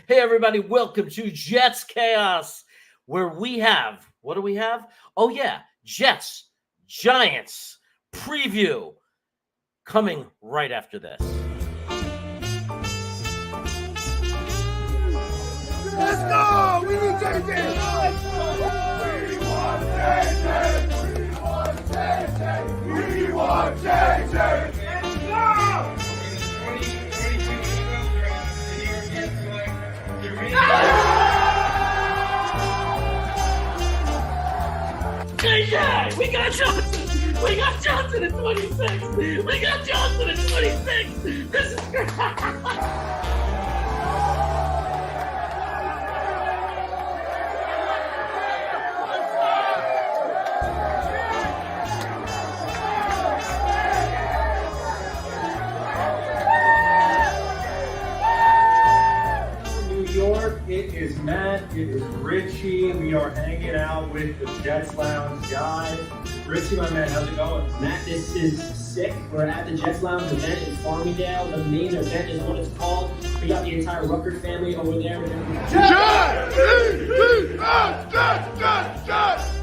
Hey, everybody, welcome to Jets Chaos, where we have, what do we have? Oh, yeah, Jets, Giants preview coming right after this. Let's go! We need JJ! We want JJ! We want JJ! We want JJ! Let's go! JJ! We got Johnson! We got Johnson at 26! We got Johnson at 26! This is great! It is Matt, it is Richie. We are hanging out with the Jets Lounge guys. Richie, my man, how's it going? Matt, this is sick. We're at the Jets Lounge event in Farmingdale. The main event is what it's called. We got the entire Rucker family over there. Jets! Jets!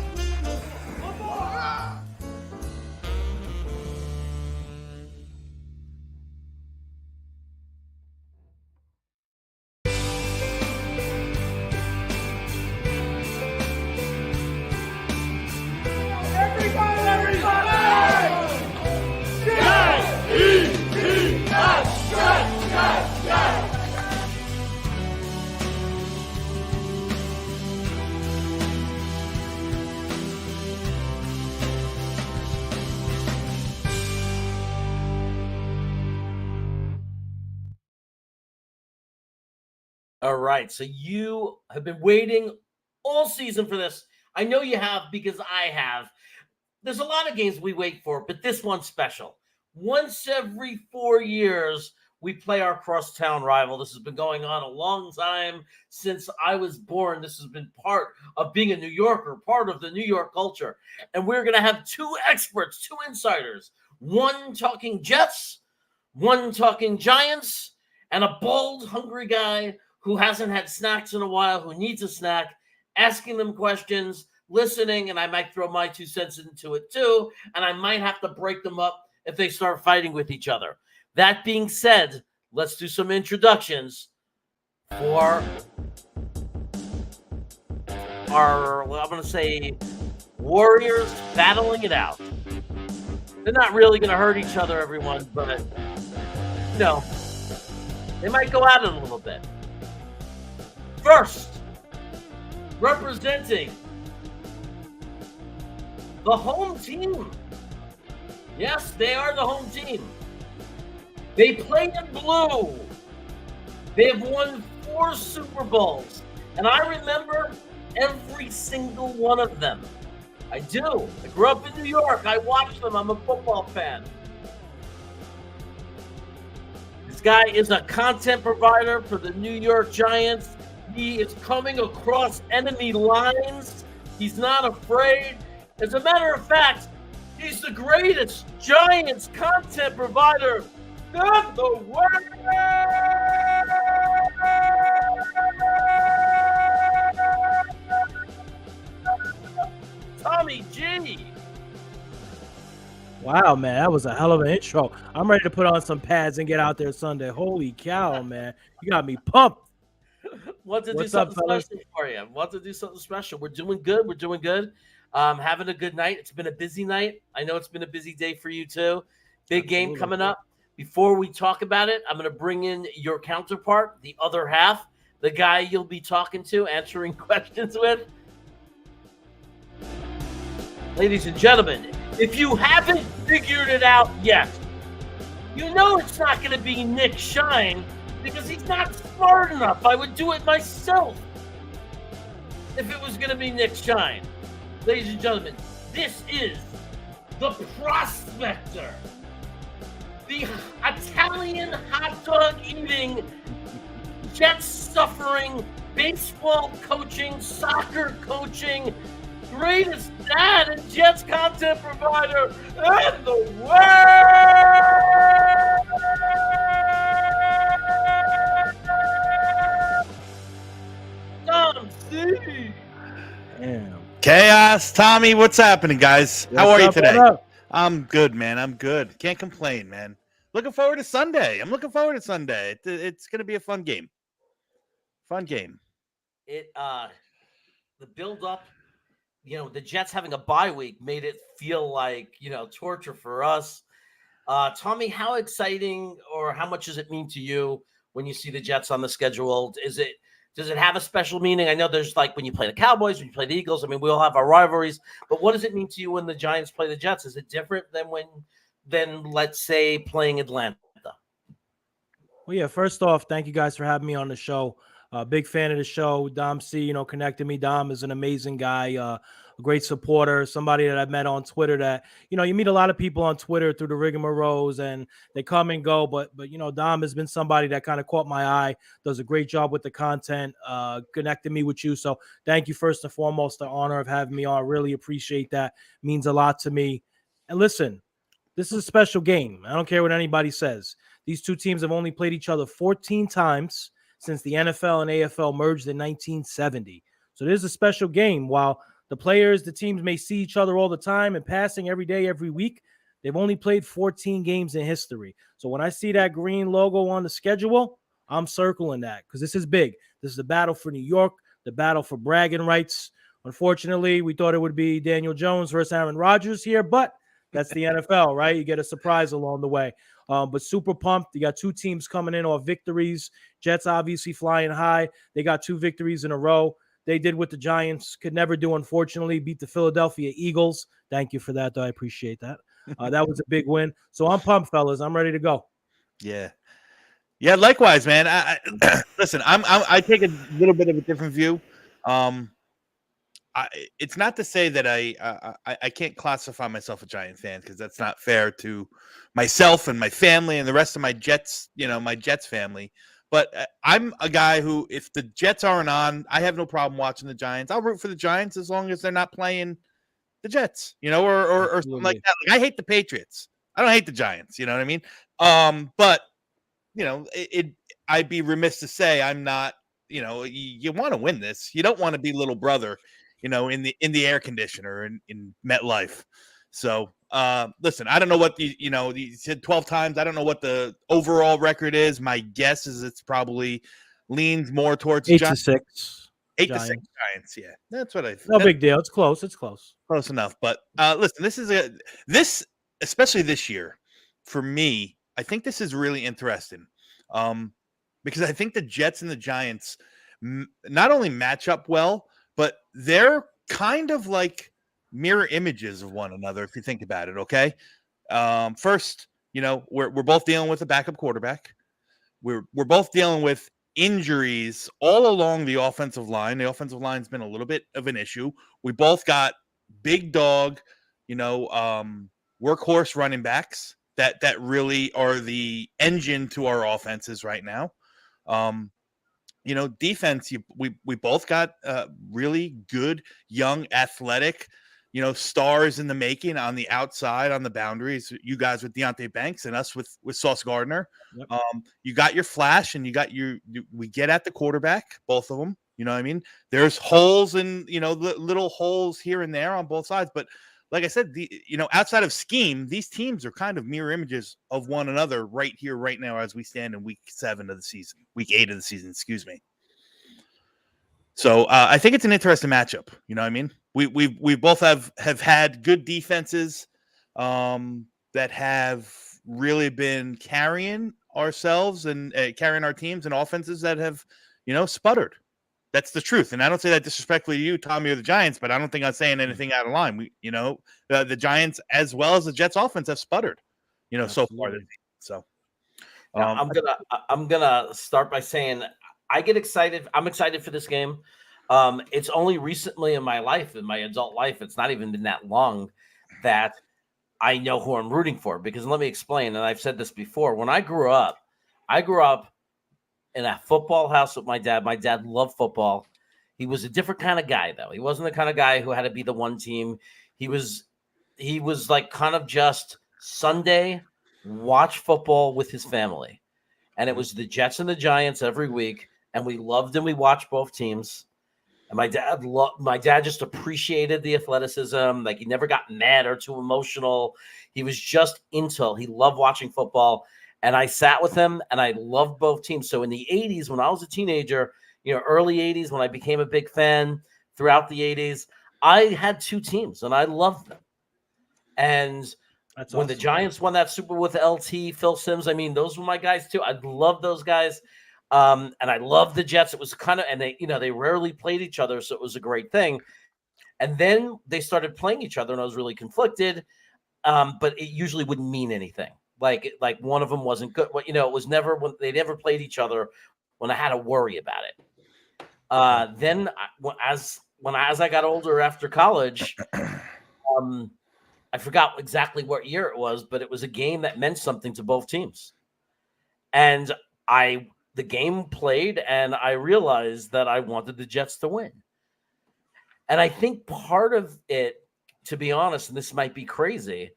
All right, so you have been waiting all season for this. I know you have because I have. There's a lot of games we wait for, but this one's special. Once every 4 years, we play our crosstown rival. This has been going on a long time since I was born. This has been part of being a New Yorker, part of the New York culture. And we're going to have two experts, two insiders, one talking Jets, one talking Giants, and a bald, hungry guy who hasn't had snacks in a while, who needs a snack, asking them questions, listening, and I might throw my 2 cents into it too, and I might have to break them up if they start fighting with each other. That being said, let's do some introductions for our, I'm going to say, warriors battling it out. They're not really going to hurt each other, everyone, but, you know, they might go at it a little bit. First, representing the home team. Yes, they are the home team. They play in blue. They have won 4 Super Bowls. And I remember every single one of them. I do. I grew up in New York. I watched them. I'm a football fan. This guy is a content provider for the New York Giants. He is coming across enemy lines. He's not afraid. As a matter of fact, he's the greatest Giants content provider in the world. Tommy G. Wow, man, that was a hell of an intro. I'm ready to put on some pads and get out there Sunday. Holy cow, man. You got me pumped. Want to do What's up, something fellas? special for you. Want to do something special. We're doing good. We're doing good. Having a good night. It's been a busy night. I know it's been a busy day for you too. Big game Absolutely. coming up. Before we talk about it, I'm going to bring in your counterpart, the other half, the guy you'll be talking to, answering questions with. Ladies and gentlemen, if you haven't figured it out yet, you know it's not going to be Nick Shine because he's not smart enough. I would do it myself if it was going to be Nick Shine. Ladies and gentlemen, this is the Prospector, the Italian hot dog eating, Jets suffering, baseball coaching, soccer coaching, greatest dad and Jets content provider in the world. Chaos, Tommy, what's happening, guys? How are you What's up? today? What up? I'm good, man. I'm good. Can't complain, man. Looking forward to Sunday. I'm looking forward to Sunday. It's going to be a fun game. Fun game. It the build up, the Jets having a bye week made it feel like, torture for us. Tommy, how exciting or how much does it mean to you when you see the Jets on the schedule? Does it have a special meaning? I know there's like when you play the Cowboys, when you play the Eagles. I mean, we all have our rivalries, but what does it mean to you when the Giants play the Jets? Is it different than let's say playing Atlanta? Well, yeah, first off, thank you guys for having me on the show. Big fan of the show. Dom C, connected me. Dom is an amazing guy, a great supporter, somebody that I've met on Twitter that, you meet a lot of people on Twitter through the rigmaroles and they come and go. But Dom has been somebody that kind of caught my eye, does a great job with the content, connected me with you. So thank you first and foremost, the honor of having me on. Really appreciate that. Means a lot to me. And listen, this is a special game. I don't care what anybody says. These two teams have only played each other 14 times since the NFL and AFL merged in 1970. So this is a special game. While the teams may see each other all the time and passing every day, every week, they've only played 14 games in history. So when I see that green logo on the schedule, I'm circling that because this is big. This is the battle for New York, the battle for bragging rights. Unfortunately, we thought it would be Daniel Jones versus Aaron Rodgers here, but that's the NFL, right? You get a surprise along the way. But super pumped. You got two teams coming in off victories. Jets obviously flying high. They got 2 victories in a row. They did what the Giants could never do, unfortunately, beat the Philadelphia Eagles. Thank you for that, though. I appreciate that. That was a big win. So I'm pumped, fellas. I'm ready to go. Yeah. Yeah, likewise, man. Listen, I take a little bit of a different view. It's not to say that I can't classify myself a Giant fan because that's not fair to myself and my family and the rest of my Jets, my Jets family. But I'm a guy who, if the Jets aren't on, I have no problem watching the Giants. I'll root for the Giants as long as they're not playing the Jets, or something like that. Like, I hate the Patriots. I don't hate the Giants. You know what I mean? But I'd be remiss to say I'm not. You want to win this. You don't want to be little brother, in the air conditioner in MetLife. So listen, I don't know what you said 12 times. I don't know what the overall record is. My guess is it's probably leans more towards 8 to 6. 8 to 6 Giants. Yeah, that's what I. No big deal. It's close. It's close. Close enough. But listen, this especially this year for me. I think this is really interesting because I think the Jets and the Giants not only match up well, but they're kind of like mirror images of one another if you think about it. Okay, first, we're both dealing with a backup quarterback. We're both dealing with injuries all along the offensive line. The offensive line's been a little bit of an issue. We both got big dog, workhorse running backs that really are the engine to our offenses right now. Defense, we both got really good, young, athletic, stars in the making on the outside, on the boundaries. You guys with Deontay Banks and us with Sauce Gardner. Yep. You got your flash and we get at the quarterback, both of them. You know what I mean? There's holes in, little holes here and there on both sides. But like I said, outside of scheme, these teams are kind of mirror images of one another right here, right now, as we stand in week 7 of the season, week 8 of the season, excuse me. So I think it's an interesting matchup. You know what I mean? We both have had good defenses that have really been carrying ourselves and carrying our teams, and offenses that have, sputtered. That's the truth. And I don't say that disrespectfully to you, Tommy, or the Giants, but I don't think I'm saying anything out of line. The Giants, as well as the Jets offense, have sputtered, so far. So I'm gonna start by saying I get excited. I'm excited for this game. It's only recently in my life, in my adult life, it's not even been that long that I know who I'm rooting for. Because let me explain, and I've said this before. When I grew up in a football house with my dad. My dad loved football. He was a different kind of guy, though. He wasn't the kind of guy who had to be the one team. He was like kind of just Sunday watch football with his family. And it was the Jets and the Giants every week. And we loved and we watched both teams. And my dad just appreciated the athleticism. Like, he never got mad or too emotional. He was just into. He loved watching football. And I sat with him, and I loved both teams. So in the 80s, when I was a teenager, early 80s, when I became a big fan throughout the 80s, I had two teams, and I loved them. And That's when the awesome. Giants won that Super Bowl with LT, Phil Simms, I mean, those were my guys too. I love those guys. And I love the Jets. It was kind of, and they rarely played each other, so it was a great thing. And then they started playing each other, and I was really conflicted. But it usually wouldn't mean anything. Like one of them wasn't good. It was never when they never played each other when I had to worry about it. Then as I got older after college, I forgot exactly what year it was, but it was a game that meant something to both teams. And the game played, and I realized that I wanted the Jets to win. And I think part of it, to be honest, and this might be crazy,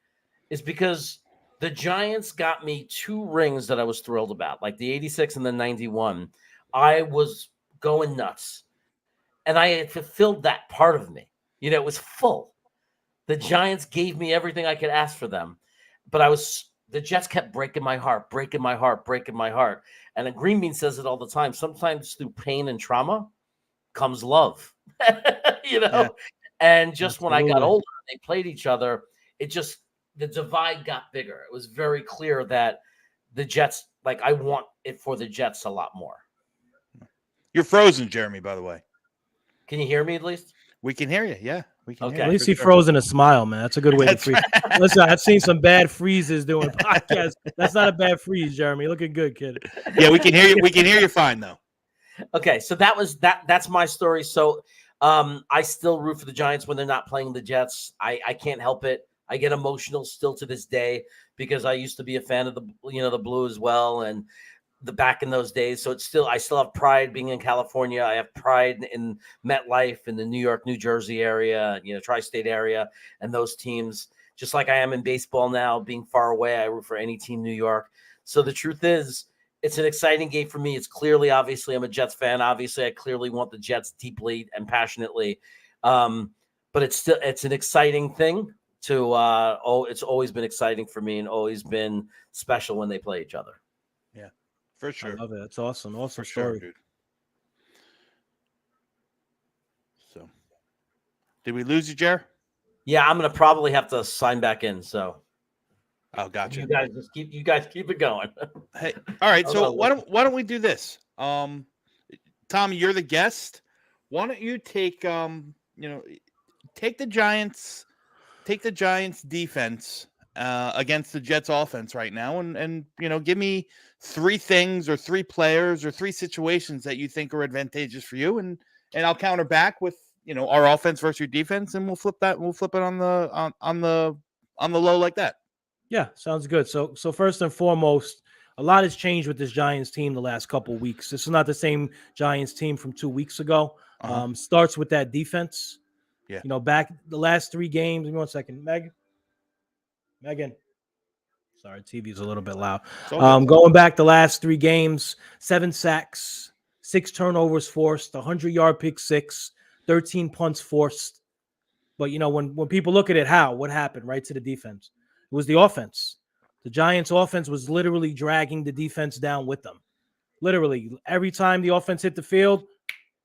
is because the Giants got me two rings that I was thrilled about, like the 86 and the 91. I was going nuts. And I had fulfilled that part of me. It was full. The Giants gave me everything I could ask for them. But the Jets kept breaking my heart, breaking my heart, breaking my heart. And then Green Bean says it all the time. Sometimes through pain and trauma comes love, Yeah. And just when I got Absolutely. older, they played each other. The divide got bigger. It was very clear that the Jets, like, I want it for the Jets a lot more. You're frozen, Jeremy, by the way. Can you hear me at least? We can hear you. Yeah, we can. Okay. Hear At you least for he sure. froze in a smile, man. That's a good way to That's freeze. right. Listen, I've seen some bad freezes doing podcasts. That's not a bad freeze, Jeremy. You're looking good, kid. Yeah, we can hear you. We can hear you fine though. Okay, so that's my story. So I still root for the Giants when they're not playing the Jets. I can't help it. I get emotional still to this day because I used to be a fan of the Blue as well, and the back in those days. So I still have pride being in California. I have pride in MetLife in the New York, New Jersey area, tri-state area, and those teams. Just like I am in baseball now, being far away, I root for any team New York. So the truth is, it's an exciting game for me. It's clearly, obviously, I'm a Jets fan. Obviously, I clearly want the Jets deeply and passionately. But it's an exciting thing to. It's always been exciting for me and always been special when they play each other. Yeah, for sure. I love it. That's awesome. Awesome For sure, story. dude. So, did we lose you, Jer? Yeah, I'm gonna probably have to sign back in. So Oh, gotcha. you guys keep it going. Hey, all right. So Oh, why don't we do this? Tommy, you're the guest. Why don't you take take the Giants defense against the Jets offense right now, and give me three things or three players or three situations that you think are advantageous for you, and I'll counter back with our offense versus your defense, and we'll flip it on the low like that. Yeah, sounds good. So first and foremost, a lot has changed with this Giants team the last couple of weeks. This is not the same Giants team from 2 weeks ago. Uh-huh. Starts with that defense. Yeah. Back the last 3 games. Give me 1 second. Megan. Sorry, TV's a little bit loud. Going back the last 3 games, 7 sacks, 6 turnovers forced, 100-yard pick six, 13 punts forced. But when people look at it, what happened right to the defense? It was the offense. The Giants' offense was literally dragging the defense down with them. Literally, every time the offense hit the field,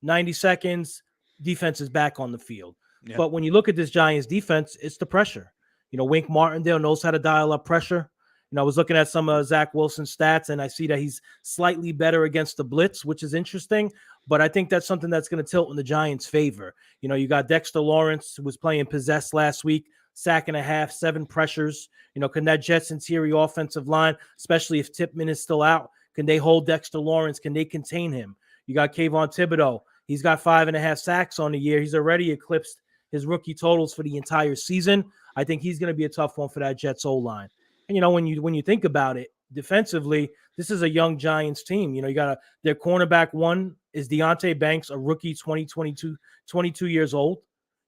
90 seconds, defense is back on the field. Yeah. But when you look at this Giants defense, it's the pressure. Wink Martindale knows how to dial up pressure. I was looking at some of Zach Wilson's stats, and I see that he's slightly better against the blitz, which is interesting. But I think that's something that's going to tilt in the Giants' favor. You got Dexter Lawrence, who was playing possessed last week, sack and a half, 7 pressures. Can that Jets interior offensive line, especially if Tipman is still out, can they hold Dexter Lawrence? Can they contain him? You got Kayvon Thibodeau. He's got 5.5 sacks on the year. He's already eclipsed his rookie totals for the entire season. I think he's going to be a tough one for that Jets O-line. And, when you think about it, defensively, this is a young Giants team. You got their cornerback one is Deonte Banks, a rookie, 22 years old.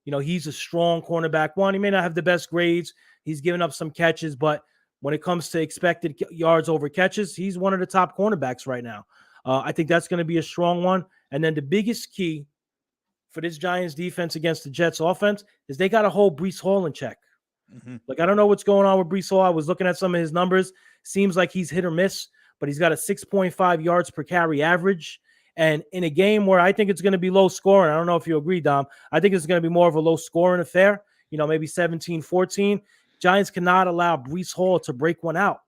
He's a strong cornerback one. He may not have the best grades. He's given up some catches, but when it comes to expected yards over catches, he's one of the top cornerbacks right now. I think that's going to be a strong one. And then the biggest key for this Giants defense against the Jets offense is they got to hold Breece Hall in check. Mhm. Like, I don't know what's going on with Breece Hall. I was looking at some of his numbers. Seems like he's hit or miss, but he's got a 6.5 yards per carry average. And in a game where I think it's going to be low scoring, I don't know if you agree, Dom. I think it's going to be more of a low scoring affair, maybe 17-14. Giants cannot allow Breece Hall to break one out.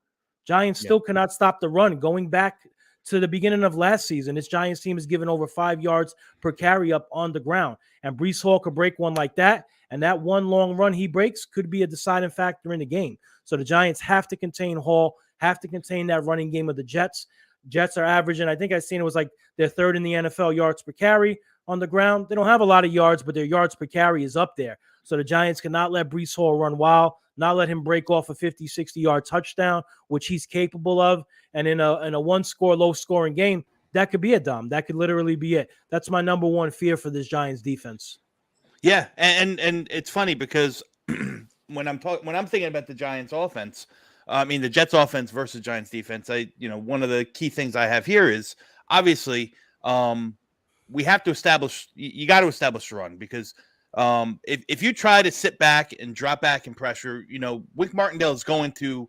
Giants still cannot stop the run. Going back to the beginning of last season, this Giants team has given over 5 yards per carry up on the ground. And Breece Hall could break one like that. And that one long run he breaks could be a deciding factor in the game. So the Giants have to contain Hall, have to contain that running game of the Jets. Jets are averaging, I think I've seen it was like they're third in the NFL yards per carry on the ground. They don't have a lot of yards, but their yards per carry is up there. So the Giants cannot let Breece Hall run wild, not let him break off a 50, 60-yard touchdown, which he's capable of. And in a one-score, low-scoring game, that could be it, Dom. That could literally be it. That's my number one fear for this Giants defense. Yeah, and it's funny because when I'm thinking about the Giants offense, I mean the Jets offense versus Giants defense, one of the key things I have here is obviously we have to establish you got to establish the run because if you try to sit back and drop back and pressure, Wink Martindale is going to,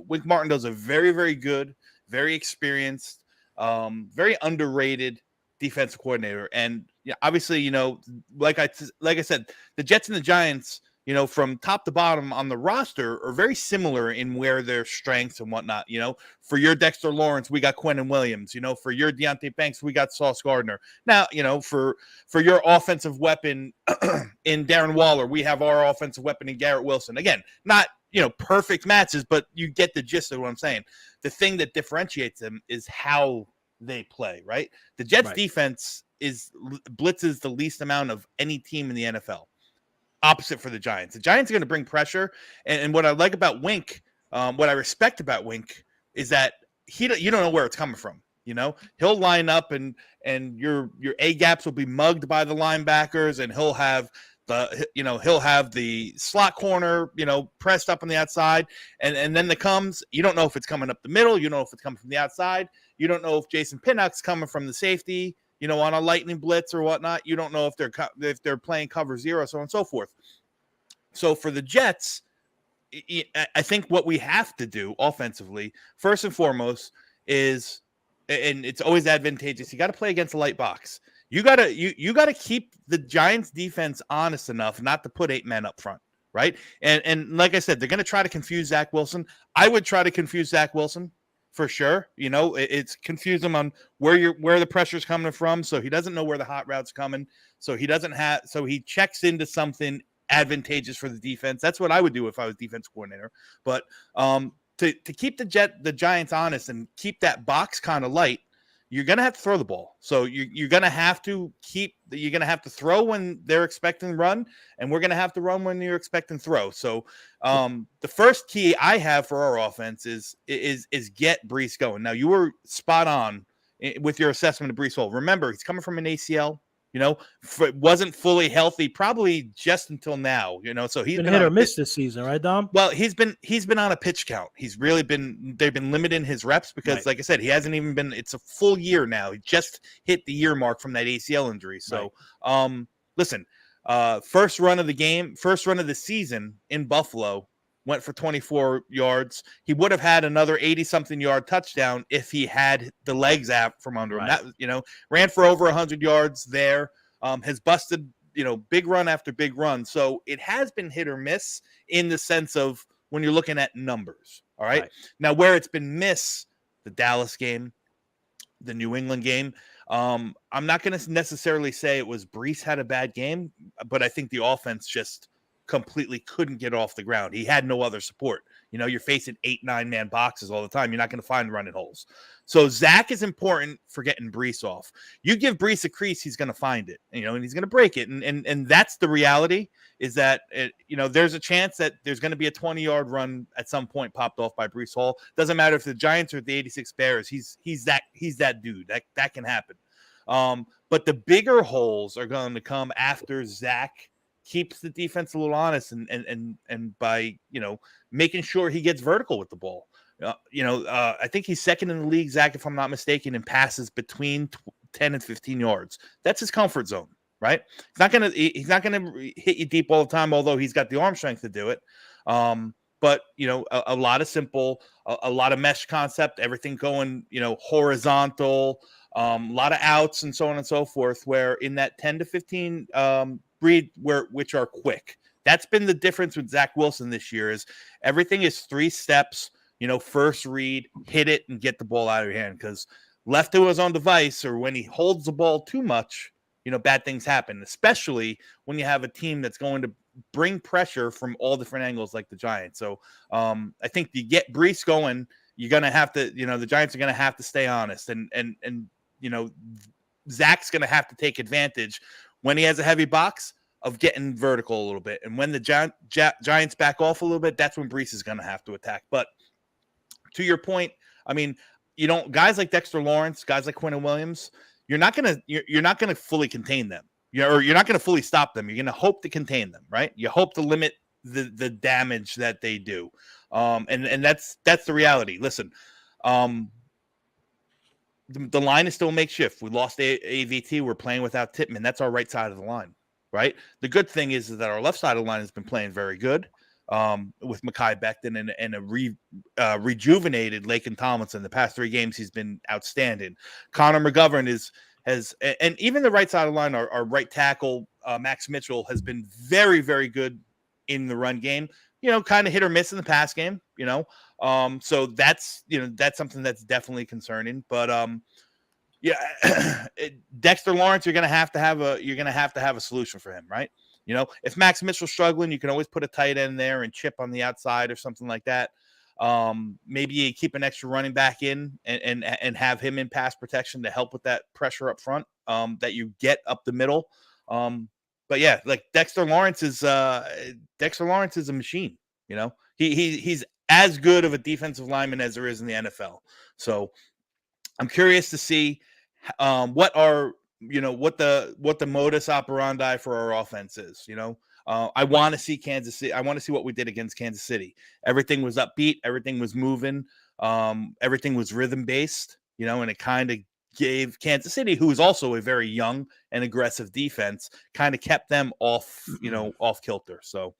Wink Martindale's a very, very good, very experienced, very underrated defensive coordinator. And obviously, like I said, the Jets and the Giants, from top to bottom on the roster are very similar in where their strengths and whatnot. For your Dexter Lawrence, we got Quentin Williams. For your Deontay Banks, we got Sauce Gardner. Now, for your offensive weapon in Darren Waller, we have our offensive weapon in Garrett Wilson. Again, not perfect matches, but you get the gist of what I'm saying. The thing that differentiates them is how they play, right? The Jets defense blitzes the least amount of any team in the NFL. Opposite for the Giants. The Giants are going to bring pressure. And what I like about Wink, what I respect about Wink is that you don't know where it's coming from. He'll line up and your A gaps will be mugged by the linebackers and he'll have the slot corner, pressed up on the outside. And then you don't know if it's coming up the middle. You don't know if it's coming from the outside. You don't know if Jason Pinnock's coming from the safety, on a lightning blitz or whatnot. You don't know if they're playing cover zero, so on and so forth. So for the Jets, I think what we have to do offensively, first and foremost, is, and it's always advantageous, you got to play against a light box. You gotta keep the Giants defense honest enough not to put 8 men up front, right? And like I said, they're gonna try to confuse Zach Wilson. I would try to confuse Zach Wilson for sure. It's confuse him on where the pressure's coming from, so he doesn't know where the hot route's coming. So he checks into something advantageous for the defense. That's what I would do if I was defense coordinator. But to keep the Giants honest and keep that box kind of light, you're going to have to throw the ball. So you're going to have to throw when they're expecting run, and we're going to have to run when you're expecting throw. So the first key I have for our offense is get Breece going. Now, you were spot on with your assessment of Breece Hall. Remember, he's coming from an ACL. Wasn't fully healthy probably just until now. So he's been hit or miss this season, right, Dom? Well, he's been on a pitch count. They've been limiting his reps because, like I said, he hasn't even been. It's a full year now. He just hit the year mark from that ACL injury. So, listen, first run of the season in Buffalo went for 24 yards. He would have had another 80-something yard touchdown if he had the legs out from under him. That, ran for over 100 yards there. Has busted, big run after big run. So it has been hit or miss in the sense of when you're looking at numbers. All right. Now, where it's been miss, the Dallas game, the New England game. I'm not going to necessarily say it was Breece had a bad game, but I think the offense just completely couldn't get off the ground. He had no other support. You're facing 8-9 man boxes all the time. You're not going to find running holes. So Zach is important for getting Breece off. You give Breece a crease, he's going to find it, and he's going to break it. And that's the reality is that, there's a chance that there's going to be a 20-yard run at some point popped off by Breece Hall. Doesn't matter if the Giants or the 86 Bears. He's that dude. That can happen. But the bigger holes are going to come after Zach keeps the defense a little honest and by making sure he gets vertical with the ball. I think he's second in the league, Zach, if I'm not mistaken, in passes between 10 and 15 yards. That's his comfort zone. right? He's not gonna hit you deep all the time, although he's got the arm strength to do it. But a lot of simple, a lot of mesh concept, everything going, horizontal, a lot of outs and so on and so forth, where in that 10 to 15 breed which are quick. That's been the difference with Zach Wilson this year is everything is 3 steps, first read, hit it, and get the ball out of your hand. Because left to his own device or when he holds the ball too much, bad things happen, especially when you have a team that's going to bring pressure from all different angles like the Giants. So I think you get Brees going, you're going to have to, the Giants are going to have to stay honest. And Zach's going to have to take advantage when he has a heavy box of getting vertical a little bit. And when the Giants back off a little bit, that's when Brees is going to have to attack. But to your point, I mean, guys like Dexter Lawrence, guys like Quentin Williams, you're not gonna fully contain them. You're not gonna fully stop them. You're gonna hope to contain them, right? You hope to limit the damage that they do. And that's the reality. Listen, the line is still makeshift. We lost AVT. We're playing without Tippmann. That's our right side of the line, right? The good thing is that our left side of the line has been playing very good. With Mekhi Becton and a rejuvenated Laken Tomlinson. The past 3 games, he's been outstanding. Connor McGovern and even the right side of the line, our right tackle, Max Mitchell, has been very, very good in the run game. Kind of hit or miss in the pass game. So that's something that's definitely concerning. But Dexter Lawrence, you're gonna have to have a solution for him, right? If Max Mitchell's struggling, you can always put a tight end there and chip on the outside or something like that. Maybe you keep an extra running back in and have him in pass protection to help with that pressure up front that you get up the middle. But yeah, like Dexter Lawrence is a machine. He's as good of a defensive lineman as there is in the NFL. So I'm curious to see what the modus operandi for our offense is. I want to see Kansas City. I want to see what we did against Kansas City. Everything was upbeat. Everything was moving. Everything was rhythm based, and it kind of gave Kansas City, who is also a very young and aggressive defense, kind of kept them off kilter. So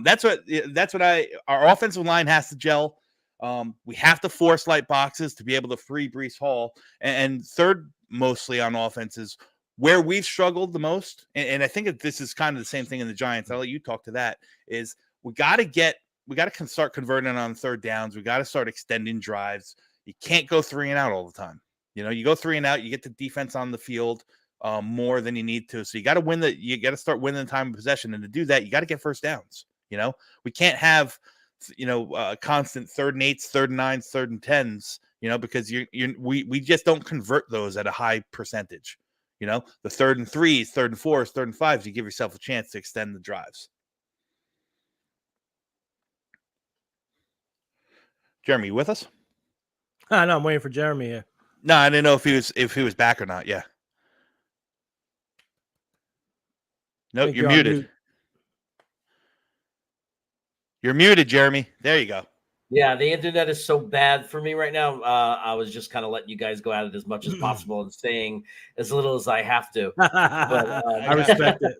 that's what our offensive line has to gel. We have to force light boxes to be able to free Breece Hall. And third, mostly on offenses, where we've struggled the most, and I think that this is kind of the same thing in the Giants. I'll let you talk to that. Is we got to start converting on 3rd downs. We got to start extending drives. You can't go 3 and out all the time. You go 3 and out, you get the defense on the field more than you need to. So you got to start winning the time of possession, and to do that, you got to get first downs. We can't have constant 3rd and 8s, 3rd and 9s, 3rd and 10s. Because we just don't convert those at a high percentage. The 3rd and 3s, 3rd and 4s, 3rd and 5s, you give yourself a chance to extend the drives. Jeremy, you with us? No, I'm waiting for Jeremy here. No, I didn't know if he was back or not. Yeah. No, you're muted. You're muted, Jeremy. There you go. Yeah, the internet is so bad for me right now. I was just kind of letting you guys go at it as much as possible and saying as little as I have to. But I respect it.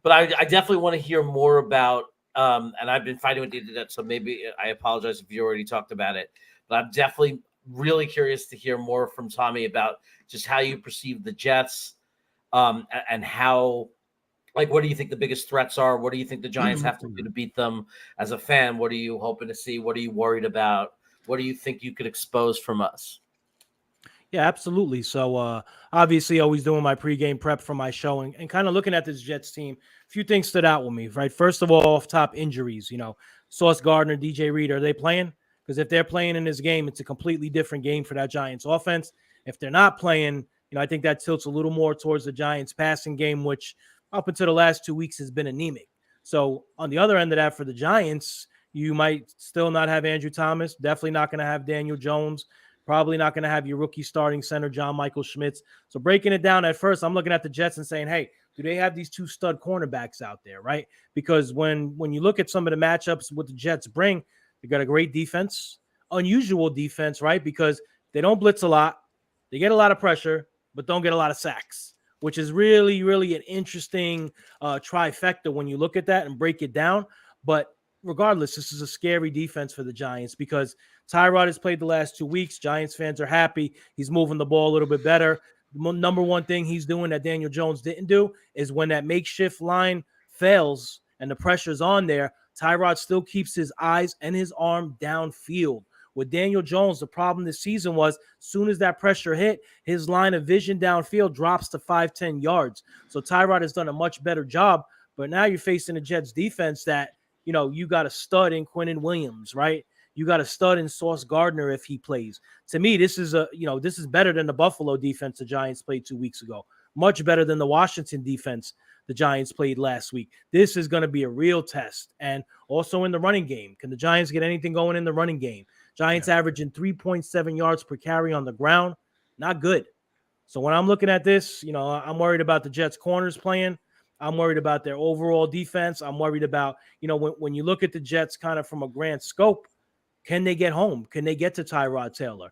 But I definitely want to hear more about, and I've been fighting with the internet, so maybe I apologize if you already talked about it. But I'm definitely really curious to hear more from Tommy about just how you perceive the Jets and how, like, what do you think the biggest threats are? What do you think the Giants have to do to beat them? As a fan, what are you hoping to see? What are you worried about? What do you think you could expose from us? Yeah, absolutely. So obviously always doing my pregame prep for my show and kind of looking at this Jets team. A few things stood out with me, right? First of all, off top, injuries. Sauce Gardner, DJ Reed, are they playing? Because if they're playing in this game, it's a completely different game for that Giants offense. If they're not playing, I think that tilts a little more towards the Giants passing game, which up until the last 2 weeks has been anemic. So on the other end of that for the Giants, you might still not have Andrew Thomas, definitely not going to have Daniel Jones, probably not going to have your rookie starting center, John Michael Schmitz. So breaking it down at first, I'm looking at the Jets and saying, hey, do they have these 2 stud cornerbacks out there, right? Because when you look at some of the matchups what the Jets bring, they got a great defense, unusual defense, right? Because they don't blitz a lot. They get a lot of pressure, but don't get a lot of sacks. which is really, really an interesting trifecta when you look at that and break it down. But regardless, this is a scary defense for the Giants because Tyrod has played the last 2 weeks. Giants fans are happy. He's moving the ball a little bit better. The number one thing he's doing that Daniel Jones didn't do is when that makeshift line fails and the pressure's on there, Tyrod still keeps his eyes and his arm downfield. With Daniel Jones, the problem this season was soon as that pressure hit, his line of vision downfield drops to 5-10 yards. So Tyrod has done a much better job. But now you're facing a Jets defense that, you got a stud in Quinnen Williams, right? You got a stud in Sauce Gardner if he plays. To me, this is this is better than the Buffalo defense the Giants played 2 weeks ago. Much better than the Washington defense the Giants played last week. This is going to be a real test. And also in the running game. Can the Giants get anything going in the running game? Giants averaging 3.7 yards per carry on the ground. Not good. So when I'm looking at this, I'm worried about the Jets corners playing. I'm worried about their overall defense. I'm worried about, when you look at the Jets kind of from a grand scope, can they get home? Can they get to Tyrod Taylor?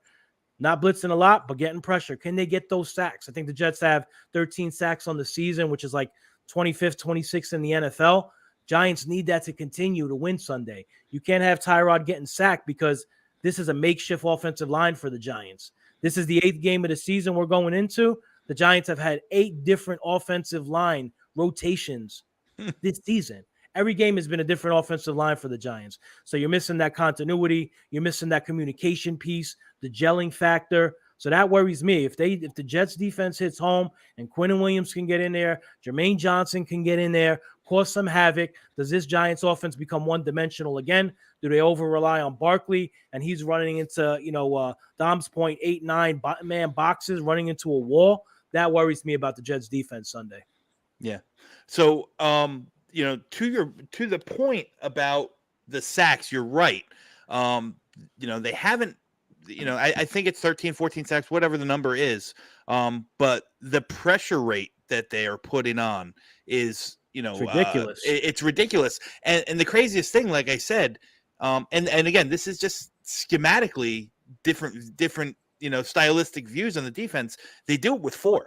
Not blitzing a lot, but getting pressure. Can they get those sacks? I think the Jets have 13 sacks on the season, which is like 25th, 26th in the NFL. Giants need that to continue to win Sunday. You can't have Tyrod getting sacked because this is a makeshift offensive line for the Giants. This is the 8th game of the season we're going into. The Giants have had 8 different offensive line rotations this season. Every game has been a different offensive line for the Giants. So you're missing that continuity. You're missing that communication piece, the gelling factor. So that worries me. If the Jets defense hits home and Quinnen Williams can get in there, Jermaine Johnson can get in there, cause some havoc, does this Giants offense become one-dimensional again? Do they over-rely on Barkley and he's running into, Dom's point, 8-9 man boxes running into a wall? That worries me about the Jets defense Sunday. Yeah. So, to the point about the sacks, you're right. They haven't, I think it's 13, 14 sacks, whatever the number is. But the pressure rate that they are putting on is, it's ridiculous. It's ridiculous. And the craziest thing, like I said, and again, this is just schematically different, stylistic views on the defense. They do it with 4.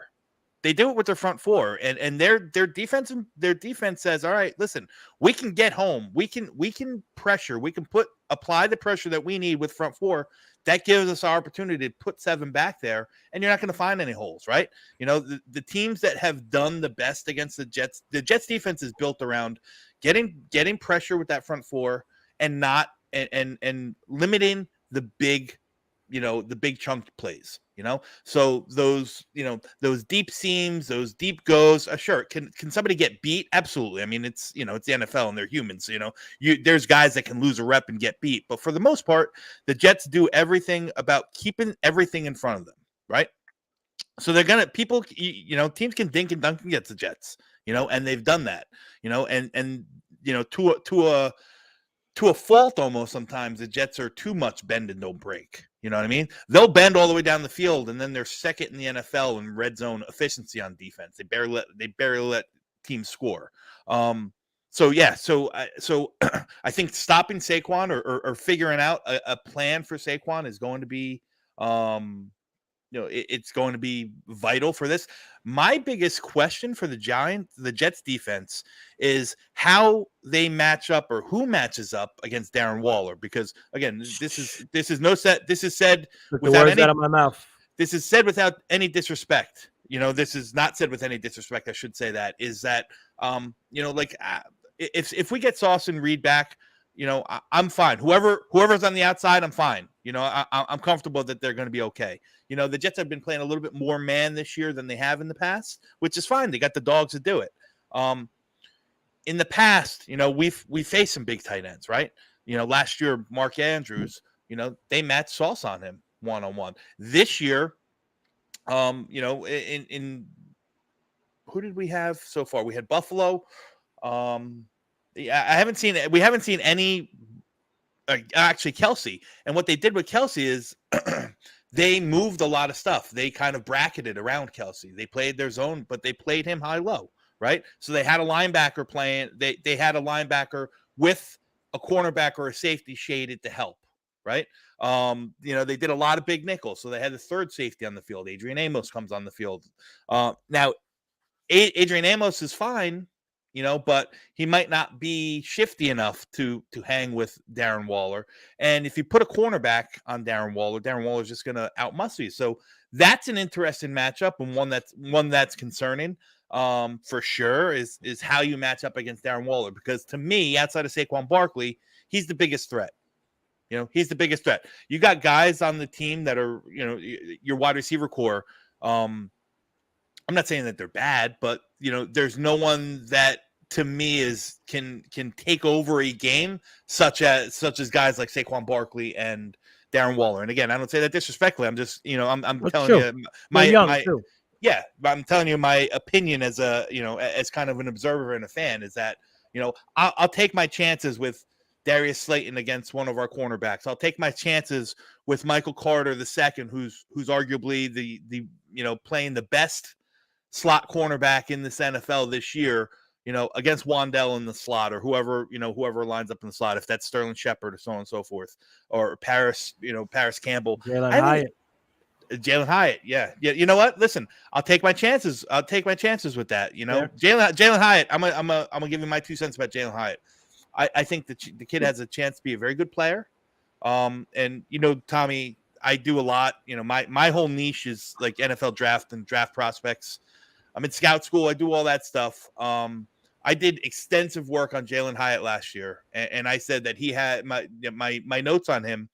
They do it with their front 4, and their defense says, all right, listen, we can get home. We can pressure. We can apply the pressure that we need with front 4. That gives us our opportunity to put 7 back there, and you're not going to find any holes, right? The teams that have done the best against the Jets defense is built around getting pressure with that front 4 and not and limiting the big chunk plays, so those deep seams, those deep goes, sure. Can somebody get beat? Absolutely. I mean, it's the NFL and they're humans, there's guys that can lose a rep and get beat, but for the most part, the Jets do everything about keeping everything in front of them. Right. So they're going to, teams can dink and dunk against the Jets, and they've done that, and to a fault almost sometimes the Jets are too much bend and don't break. You know what I mean? They'll bend all the way down the field, and then they're second in the NFL in red zone efficiency on defense. They barely let teams score. So I think stopping Saquon or figuring out a plan for Saquon is going to be it's going to be vital for this. My biggest question for the Jets defense is how they match up or who matches up against Darren Waller. Because again, this is said without any out of my mouth. This is said without any disrespect. This is not said with any disrespect. I should say that is that, if we get Sauce and Reed back, I'm fine. Whoever's on the outside, I'm fine. I'm comfortable that they're going to be okay. The Jets have been playing a little bit more man this year than they have in the past, which is fine. They got the dogs to do it. In the past, we faced some big tight ends, right? Last year, Mark Andrews, they matched Sauce on him one-on-one. This year, in who did we have so far? We had Buffalo. We haven't seen any. Actually, Kelsey. And what they did with Kelsey is they moved a lot of stuff. They kind of bracketed around Kelsey. They played their zone, but they played him high-low, right? So they had a linebacker playing. They had a linebacker with a cornerback or a safety shaded to help, right? They did a lot of big nickels. So they had the third safety on the field. Adrian Amos comes on the field. Now, Adrian Amos is fine, but he might not be shifty enough to hang with Darren Waller. And if you put a cornerback on Darren Waller's just going to outmuscle you. So that's an interesting matchup, and one that's concerning for sure is how you match up against Darren Waller, because to me, outside of Saquon Barkley, he's the biggest threat. He's the biggest threat. You got guys on the team that are, your wide receiver core. I'm not saying that they're bad, but there's no one that to me can take over a game such as guys like Saquon Barkley and Darren Waller. And again, I don't say that disrespectfully. I'm just, I'm telling you I'm telling you my opinion as as kind of an observer and a fan is that, I'll take my chances with Darius Slayton against one of our cornerbacks. I'll take my chances with Michael Carter II, who's arguably the playing the best slot cornerback in this NFL this year, against Wandell in the slot, or whoever lines up in the slot, if that's Sterling Shepard or so on and so forth, or Paris Campbell. Jalen Hyatt. Yeah. You know what? Listen, I'll take my chances. With that. Jalen Hyatt. I'm gonna give you my 2 cents about Jalen Hyatt. I think that the kid has a chance to be a very good player. And Tommy, I do a lot. My whole niche is like NFL draft and draft prospects. I'm in scout school. I do all that stuff. I did extensive work on Jalen Hyatt last year, and I said that he had my notes on him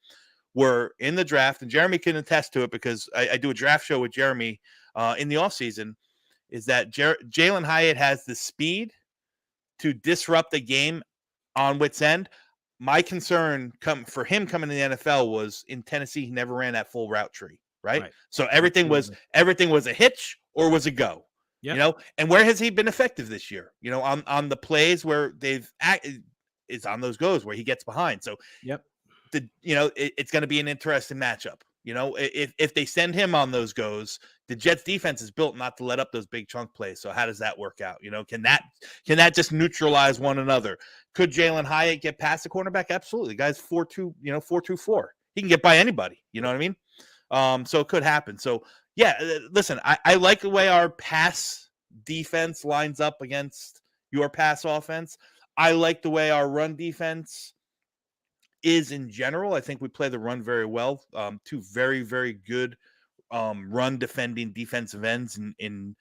were in the draft, and Jeremy can attest to it because I do a draft show with Jeremy in the offseason, is that Jalen Hyatt has the speed to disrupt the game on wit's end. My concern for him coming to the NFL was in Tennessee, he never ran that full route tree, right? So everything was a hitch or was a go. Yep. And where has he been effective this year? On the plays where is on those goes where he gets behind. So it's going to be an interesting matchup. If they send him on those goes, the Jets defense is built not to let up those big chunk plays. So how does that work out? Can that just neutralize one another? Could Jalen Hyatt get past the cornerback? Absolutely. The guy's 4.2, 4.24. He can get by anybody. You know what I mean? So it could happen. So yeah, listen, I like the way our pass defense lines up against your pass offense. I like the way our run defense is in general. I think we play the run very well. Two very, very good run defending defensive ends in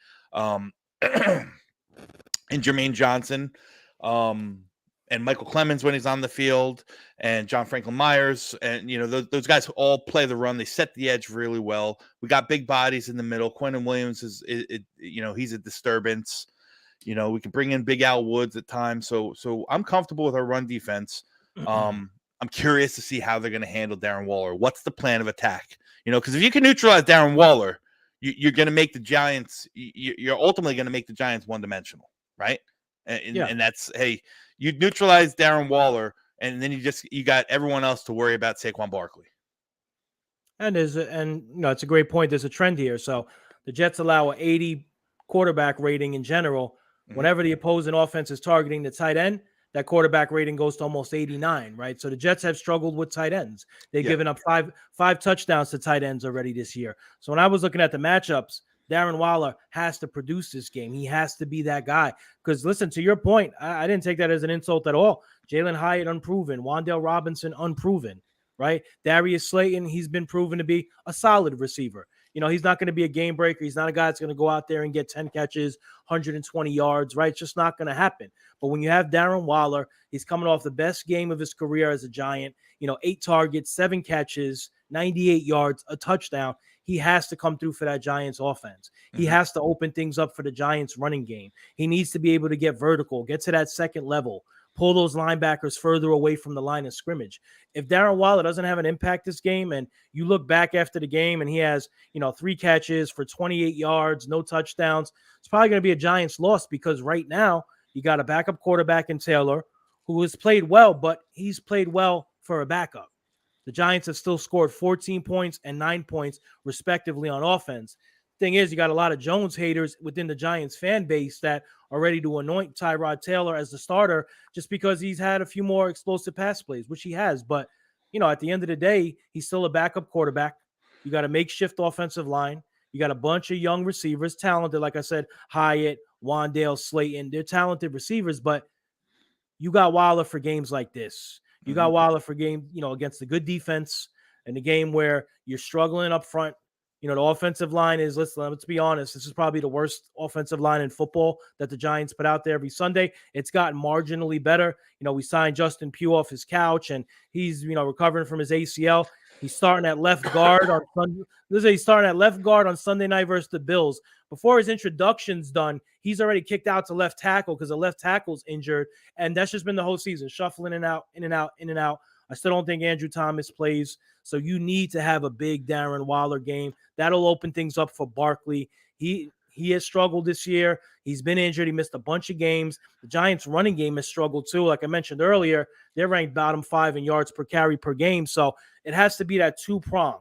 Jermaine Johnson and Michael Clemens when he's on the field, and John Franklin Myers, and those guys all play the run. They set the edge really well. We got big bodies in the middle. Quentin Williams is he's a disturbance. We can bring in Big Al Woods at times. So I'm comfortable with our run defense. I'm curious to see how they're going to handle Darren Waller. What's the plan of attack? Because if you can neutralize Darren Waller, you're going to make the Giants. You're ultimately going to make the Giants one-dimensional, right? And that's, hey, you neutralize Darren Waller, and then you got everyone else to worry about Saquon Barkley. And it's a great point. There's a trend here. So the Jets allow an 80 quarterback rating in general. Whenever the opposing offense is targeting the tight end, that quarterback rating goes to almost 89, right? So the Jets have struggled with tight ends. They've given up five touchdowns to tight ends already this year. So when I was looking at the matchups, Darren Waller has to produce this game. He has to be that guy. Because listen, to your point, I didn't take that as an insult at all. Jalen Hyatt, unproven. Wandell Robinson, unproven, right? Darius Slayton, he's been proven to be a solid receiver. He's not going to be a game breaker. He's not a guy that's going to go out there and get 10 catches, 120 yards, right? It's just not going to happen. But when you have Darren Waller, he's coming off the best game of his career as a Giant, 8 targets, 7 catches, 98 yards, a touchdown. He has to come through for that Giants offense. He has to open things up for the Giants running game. He needs to be able to get vertical, get to that second level, pull those linebackers further away from the line of scrimmage. If Darren Waller doesn't have an impact this game, and you look back after the game and he has, 3 catches for 28 yards, no touchdowns, it's probably going to be a Giants loss, because right now you got a backup quarterback in Taylor who has played well, but he's played well for a backup. The Giants have still scored 14 points and 9 points respectively on offense. Thing is, you got a lot of Jones haters within the Giants fan base that are ready to anoint Tyrod Taylor as the starter just because he's had a few more explosive pass plays, which he has. But, at the end of the day, he's still a backup quarterback. You got a makeshift offensive line. You got a bunch of young receivers, talented, like I said, Hyatt, Wandale, Slayton. They're talented receivers, but you got Waller for games like this. You got Waller for game, against the good defense and the game where you're struggling up front. The offensive line is, let's be honest, this is probably the worst offensive line in football that the Giants put out there every Sunday. It's gotten marginally better. We signed Justin Pugh off his couch, and he's, recovering from his ACL. He's starting at left guard on Sunday. He's starting at left guard on Sunday night versus the Bills. Before his introduction's done, he's already kicked out to left tackle because the left tackle's injured, and that's just been the whole season, shuffling in and out, in and out, in and out. I still don't think Andrew Thomas plays, so you need to have a big Darren Waller game. That'll open things up for Barkley. He has struggled this year. He's been injured. He missed a bunch of games. The Giants' running game has struggled too. Like I mentioned earlier, they're ranked bottom 5 in yards per carry per game, so it has to be that two-prong.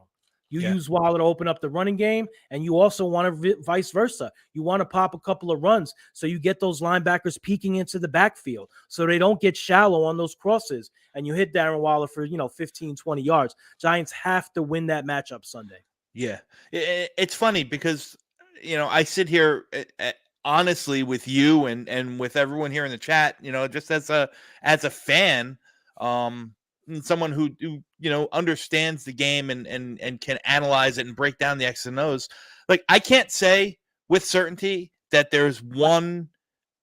You use Waller to open up the running game, and you also want to vice versa. You want to pop a couple of runs so you get those linebackers peeking into the backfield so they don't get shallow on those crosses, and you hit Darren Waller for, 15, 20 yards. Giants have to win that matchup Sunday. Yeah. It's funny because, I sit here honestly with you and with everyone here in the chat, just as a fan, and someone who understands the game and can analyze it and break down the X's and O's. Like, I can't say with certainty that there's one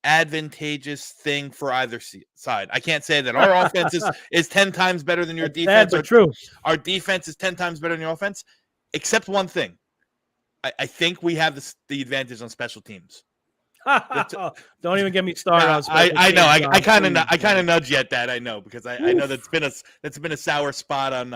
advantageous thing for either side. I can't say that our offense is 10 times better than your defense. Sad, but true. Our defense is 10 times better than your offense, except one thing. I think we have the advantage on special teams. Don't even get me started on special I know. teams, I kind of nudge you at that. I know, because I know that's been a sour spot on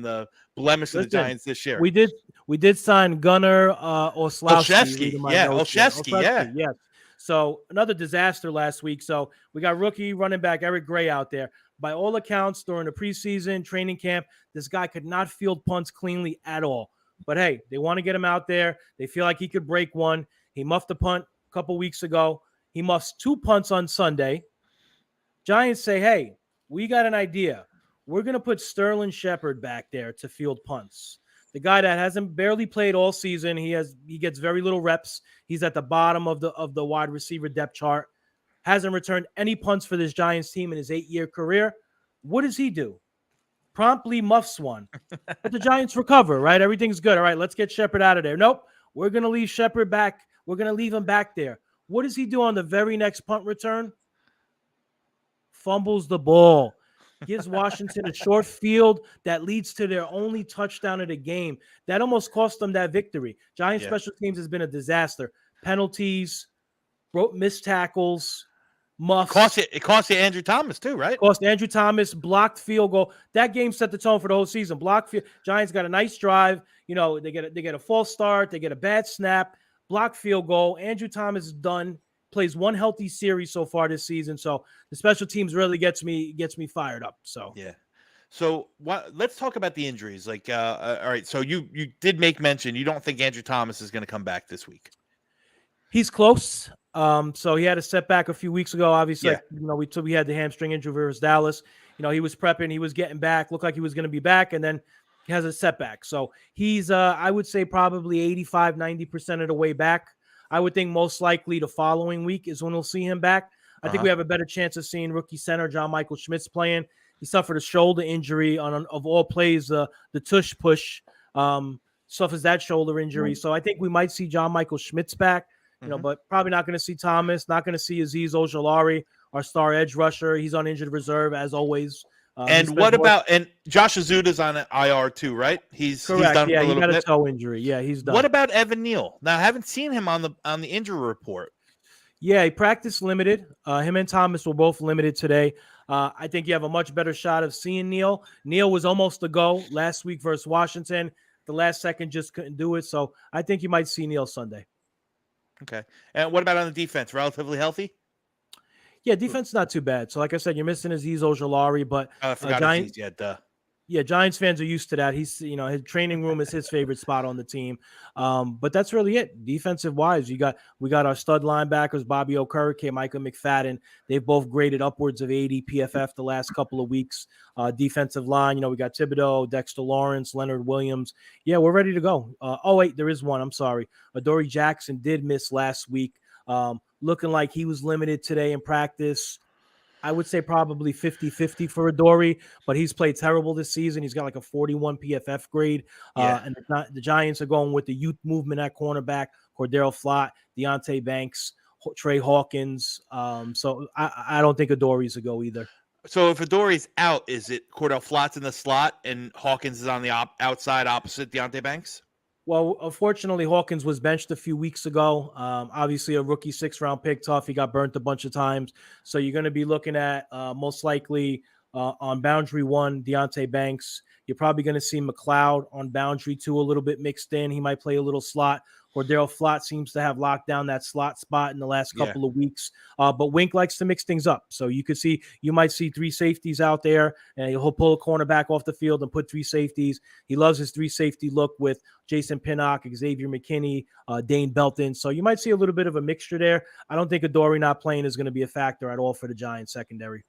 the blemish of the Giants this year. We did sign Gunnar Olszewski. Olszewski. Yeah. Yes. So another disaster last week. So we got rookie running back Eric Gray out there. By all accounts, during the preseason training camp, this guy could not field punts cleanly at all. But hey, they want to get him out there. They feel like he could break one. He muffed a punt a couple weeks ago. He muffs 2 punts on Sunday. Giants say, hey, we got an idea. We're going to put Sterling Shepard back there to field punts. The guy that hasn't barely played all season. He gets very little reps. He's at the bottom of the wide receiver depth chart. Hasn't returned any punts for this Giants team in his 8-year career. What does he do? Promptly muffs one. But the Giants recover, right? Everything's good. All right, let's get Shepard out of there. Nope. We're going to leave Shepard back. We're going to leave him back there. What does he do on the very next punt return? Fumbles the ball. Gives Washington a short field that leads to their only touchdown of the game. That almost cost them that victory. Giants special teams has been a disaster. Penalties, missed tackles, muffs. It cost you Andrew Thomas too, right? Cost Andrew Thomas, blocked field goal. That game set the tone for the whole season. Blocked field. Giants got a nice drive. They get a false start. They get a bad snap. Blocked field goal. Andrew Thomas is done. Plays one healthy series so far this season. So the special teams really gets me fired up. So yeah. So let's talk about the injuries. Like, all right. So you did make mention you don't think Andrew Thomas is going to come back this week. He's close. So he had a setback a few weeks ago. Obviously, we had the hamstring injury versus Dallas. He was prepping, he was getting back, looked like he was going to be back, and then he has a setback. So he's, I would say, probably 85, 90% of the way back. I would think most likely the following week is when we'll see him back. I think we have a better chance of seeing rookie center John Michael Schmitz playing. He suffered a shoulder injury of all plays, the tush push, suffers that shoulder injury. So I think we might see John Michael Schmitz back. But probably not going to see Thomas, not going to see Azeez Ojulari, our star edge rusher. He's on injured reserve as always. And what about Josh Azuda's on an IR too, right? He's done yeah, for a little he got bit. a toe injury. Yeah, he's done. What about Evan Neal? Now, I haven't seen him on the injury report. Yeah, he practiced limited. Him and Thomas were both limited today. I think you have a much better shot of seeing Neal. Neal was almost a go last week versus Washington. The last second just couldn't do it. So I think you might see Neal Sunday. Okay. And what about on the defense? Relatively healthy? Yeah, defense not too bad. So like I said, you're missing Azeez Ojulari, but I forgot Azeez. Yeah, Giants fans are used to that. He's, his training room is his favorite spot on the team. But that's really it. Defensive wise, we got our stud linebackers, Bobby Okereke, Micah McFadden. They've both graded upwards of 80 PFF the last couple of weeks. Defensive line, we got Thibodeau, Dexter Lawrence, Leonard Williams. Yeah, we're ready to go. Wait, there is one. I'm sorry. Adoree Jackson did miss last week. looking like he was limited today in practice. I would say probably 50-50 for Adoree', but he's played terrible this season. He's got like a 41 PFF grade. Yeah. And the Giants are going with the youth movement at cornerback, Cordero Flott, Deontay Banks, Trey Hawkins. So I don't think Adoree's a go either. So if Adoree's out, is it Cordell Flott's in the slot and Hawkins is on the outside opposite Deontay Banks? Well, unfortunately, Hawkins was benched a few weeks ago. Obviously, a rookie 6th-round pick, tough. He got burnt a bunch of times. So you're going to be looking at most likely on boundary 1, Deontay Banks. You're probably going to see McLeod on boundary 2 a little bit mixed in. He might play a little slot. Cordero Flott seems to have locked down that slot spot in the last couple of weeks. But Wink likes to mix things up. So you might see 3 safeties out there, and he'll pull a cornerback off the field and put 3 safeties. He loves his 3 safety look with Jason Pinnock, Xavier McKinney, Dane Belton. So you might see a little bit of a mixture there. I don't think Adoree' not playing is going to be a factor at all for the Giants secondary.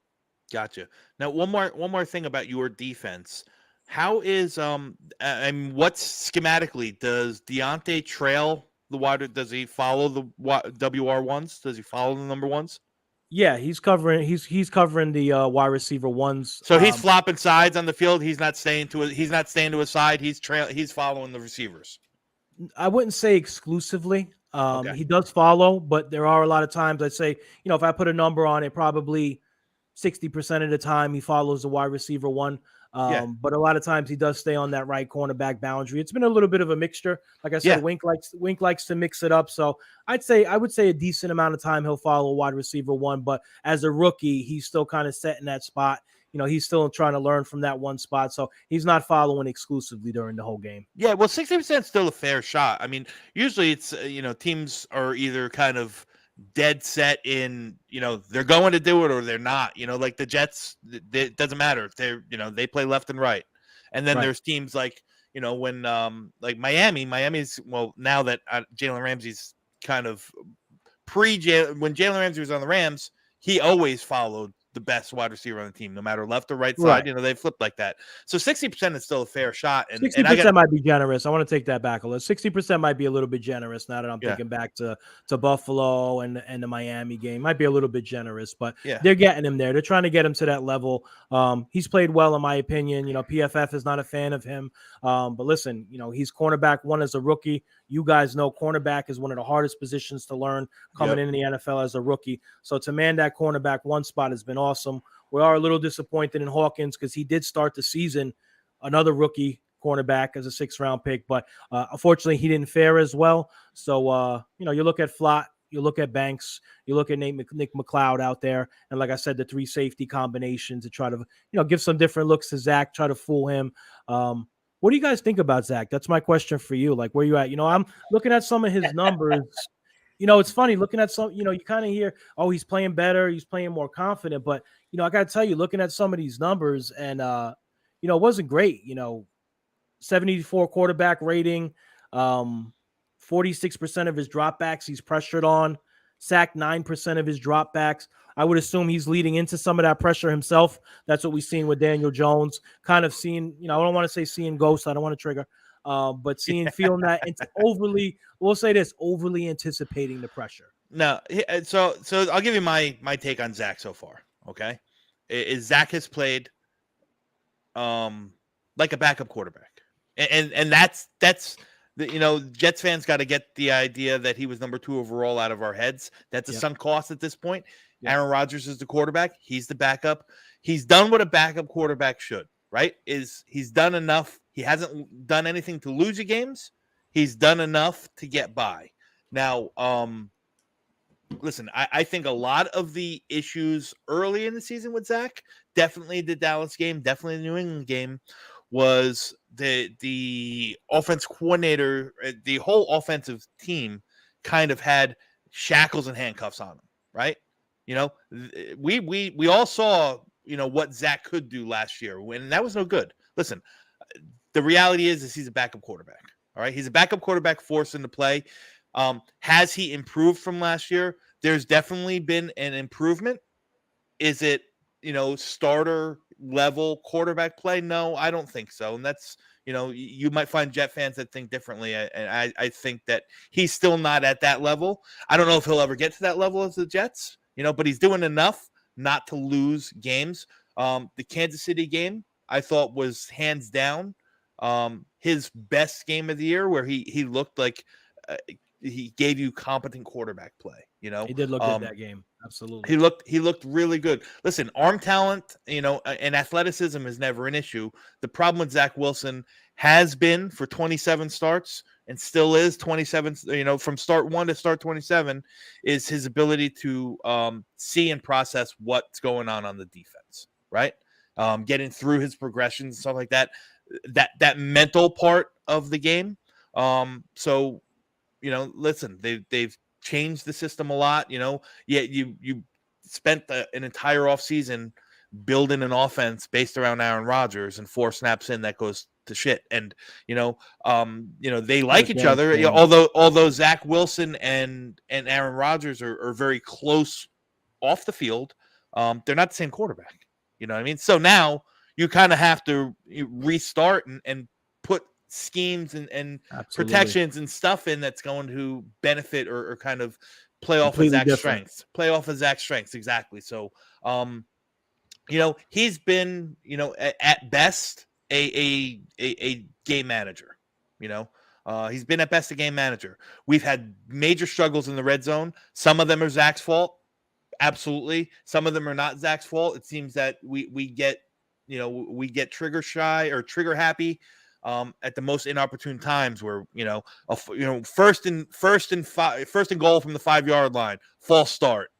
Gotcha. Now, one more thing about your defense. How is what's schematically, does Deontay trail the wide? Does he follow the WR1s? Does he follow the number 1s? Yeah, he's covering the wide receiver 1s. So he's flopping sides on the field. He's not staying to his side. He's following the receivers. I wouldn't say exclusively. Okay. He does follow, but there are a lot of times I'd say, if I put a number on it, probably 60% of the time he follows the wide receiver 1. But a lot of times he does stay on that right cornerback boundary. It's been a little bit of a mixture. Like I said, Wink likes to mix it up. So I would say a decent amount of time he'll follow wide receiver 1. But as a rookie, he's still kind of set in that spot. He's still trying to learn from that one spot. So he's not following exclusively during the whole game. Yeah, well, 60% is still a fair shot. I mean, usually it's teams are either kind of dead set in, they're going to do it or they're not. Like the Jets, it doesn't matter. They play left and right. And then there's teams like, when like Miami's, well, now that Jalen Ramsey's kind of when Jalen Ramsey was on the Rams, he always followed the best wide receiver on the team, no matter left or right side. They flip like that. So 60% is still a fair shot. And 60% might be generous. I want to take that back a little. 60% might be a little bit generous now that I'm thinking back to Buffalo and the Miami game. Might be a little bit generous, but they're getting him there. They're trying to get him to that level. He's played well, in my opinion. PFF is not a fan of him. But listen, he's cornerback 1 as a rookie. You guys know cornerback is one of the hardest positions to learn coming in the NFL as a rookie. So to man that cornerback 1 spot has been awesome. We are a little disappointed in Hawkins because he did start the season, another rookie cornerback as a 6th-round pick, but unfortunately he didn't fare as well. So, you look at Flott, you look at Banks, you look at Nick McLeod out there. And like I said, the 3 safety combinations to try to, give some different looks to Zach, try to fool him. What do you guys think about Zach? That's my question for you. Like, where you at? I'm looking at some of his numbers. It's funny looking at some, you kind of hear, oh, he's playing better. He's playing more confident. But, I got to tell you, looking at some of these numbers and, it wasn't great. 74 quarterback rating, 46% of his dropbacks he's pressured on, sacked 9% of his dropbacks. I would assume he's leading into some of that pressure himself. That's what we've seen with Daniel Jones, kind of seeing, I don't want to say seeing ghosts. I don't want to trigger, but feeling that overly anticipating the pressure. No. So I'll give you my take on Zach so far. Okay. Zach has played, like a backup quarterback. And that's Jets fans got to get the idea that he was number 2 overall out of our heads. That's a sunk cost at this point. Aaron Rodgers is the quarterback. He's the backup. He's done what a backup quarterback should, right? He's done enough. He hasn't done anything to lose you games. He's done enough to get by. Now, listen, I think a lot of the issues early in the season with Zach, definitely the Dallas game, definitely the New England game, was the offense coordinator, the whole offensive team kind of had shackles and handcuffs on them, right? We all saw, what Zach could do last year when that was no good. Listen, the reality is he's a backup quarterback. All right. He's a backup quarterback forced into play. Has he improved from last year? There's definitely been an improvement. Is it, starter level quarterback play? No, I don't think so. And that's, You might find Jet fans that think differently, and I think that he's still not at that level. I don't know if he'll ever get to that level as the Jets, but he's doing enough not to lose games. The Kansas City game I thought was hands down his best game of the year, where he looked like he gave you competent quarterback play. He did look good that game. Absolutely. He looked really good. Listen, arm talent, and athleticism is never an issue. The problem with Zach Wilson has been for 27 starts and still is 27, from start 1 to start 27, is his ability to see and process what's going on the defense, right? Getting through his progressions, stuff like that. That mental part of the game. So, listen, they've changed the system a lot. Yet you spent an entire offseason building an offense based around Aaron Rodgers, and 4 snaps in that goes to shit. And they like each other. Although Zach Wilson and Aaron Rodgers are very close off the field, they're not the same quarterback. You know what I mean? So now you kind of have to restart and put schemes and protections and stuff in that's going to benefit or kind of play off of Zach's strengths. Play off of Zach's strengths, exactly. So, he's been, at best a game manager. He's been at best a game manager. We've had major struggles in the red zone. Some of them are Zach's fault. Absolutely. Some of them are not Zach's fault. It seems that we get trigger shy or trigger happy at the most inopportune times, where first and goal from the 5-yard line, false start,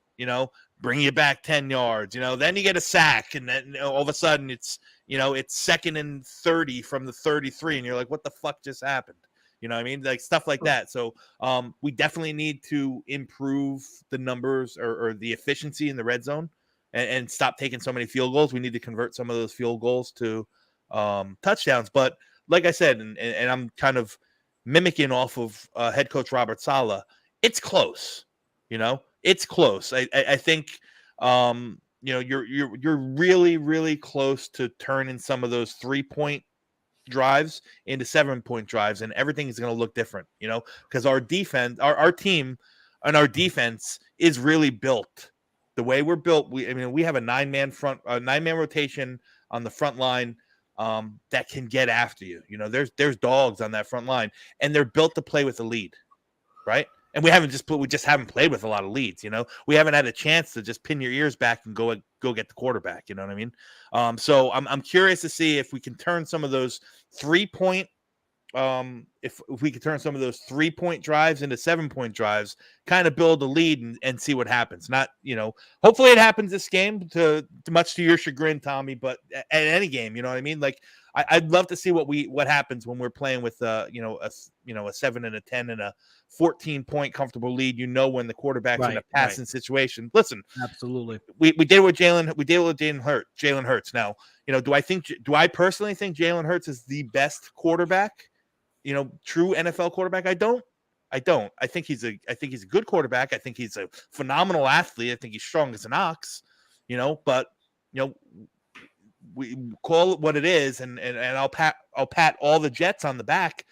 bring you back 10 yards, then you get a sack, and then all of a sudden it's 2nd and 30 from the 33, and you're like, what the fuck just happened? You know what I mean? Like stuff like that. So we definitely need to improve the numbers or the efficiency in the red zone and stop taking so many field goals. We need to convert some of those field goals to touchdowns. But like I said, and I'm kind of mimicking off of head coach Robert Saleh, it's close. It's close. I think you're really, really close to turning some of those 3-point drives into 7-point drives, and everything is going to look different, because our defense, our team and our defense is really built the way we're built. We have a 9-man rotation on the front line that can get after you. There's dogs on that front line, and they're built to play with the lead, right? And we just haven't played with a lot of leads. We haven't had a chance to just pin your ears back and go get the quarterback. You know what I mean? So I'm curious to see if we can turn some of those 3-point, if we could turn some of those 3-point drives into 7-point drives, kind of build a lead and see what happens. Not, hopefully it happens this game, to much to your chagrin, Tommy, but at any game, you know what I mean? Like I'd love to see what happens when we're playing with a 7 and a 10 and a 14-point comfortable lead. When the quarterback's in a passing situation. Listen, absolutely. We did with Jalen Hurts. Now, do I personally think Jalen Hurts is the best quarterback? True NFL quarterback? I don't. I think he's a good quarterback. I think he's a phenomenal athlete. I think he's strong as an ox. But we call it what it is, and I'll pat all the Jets on the back.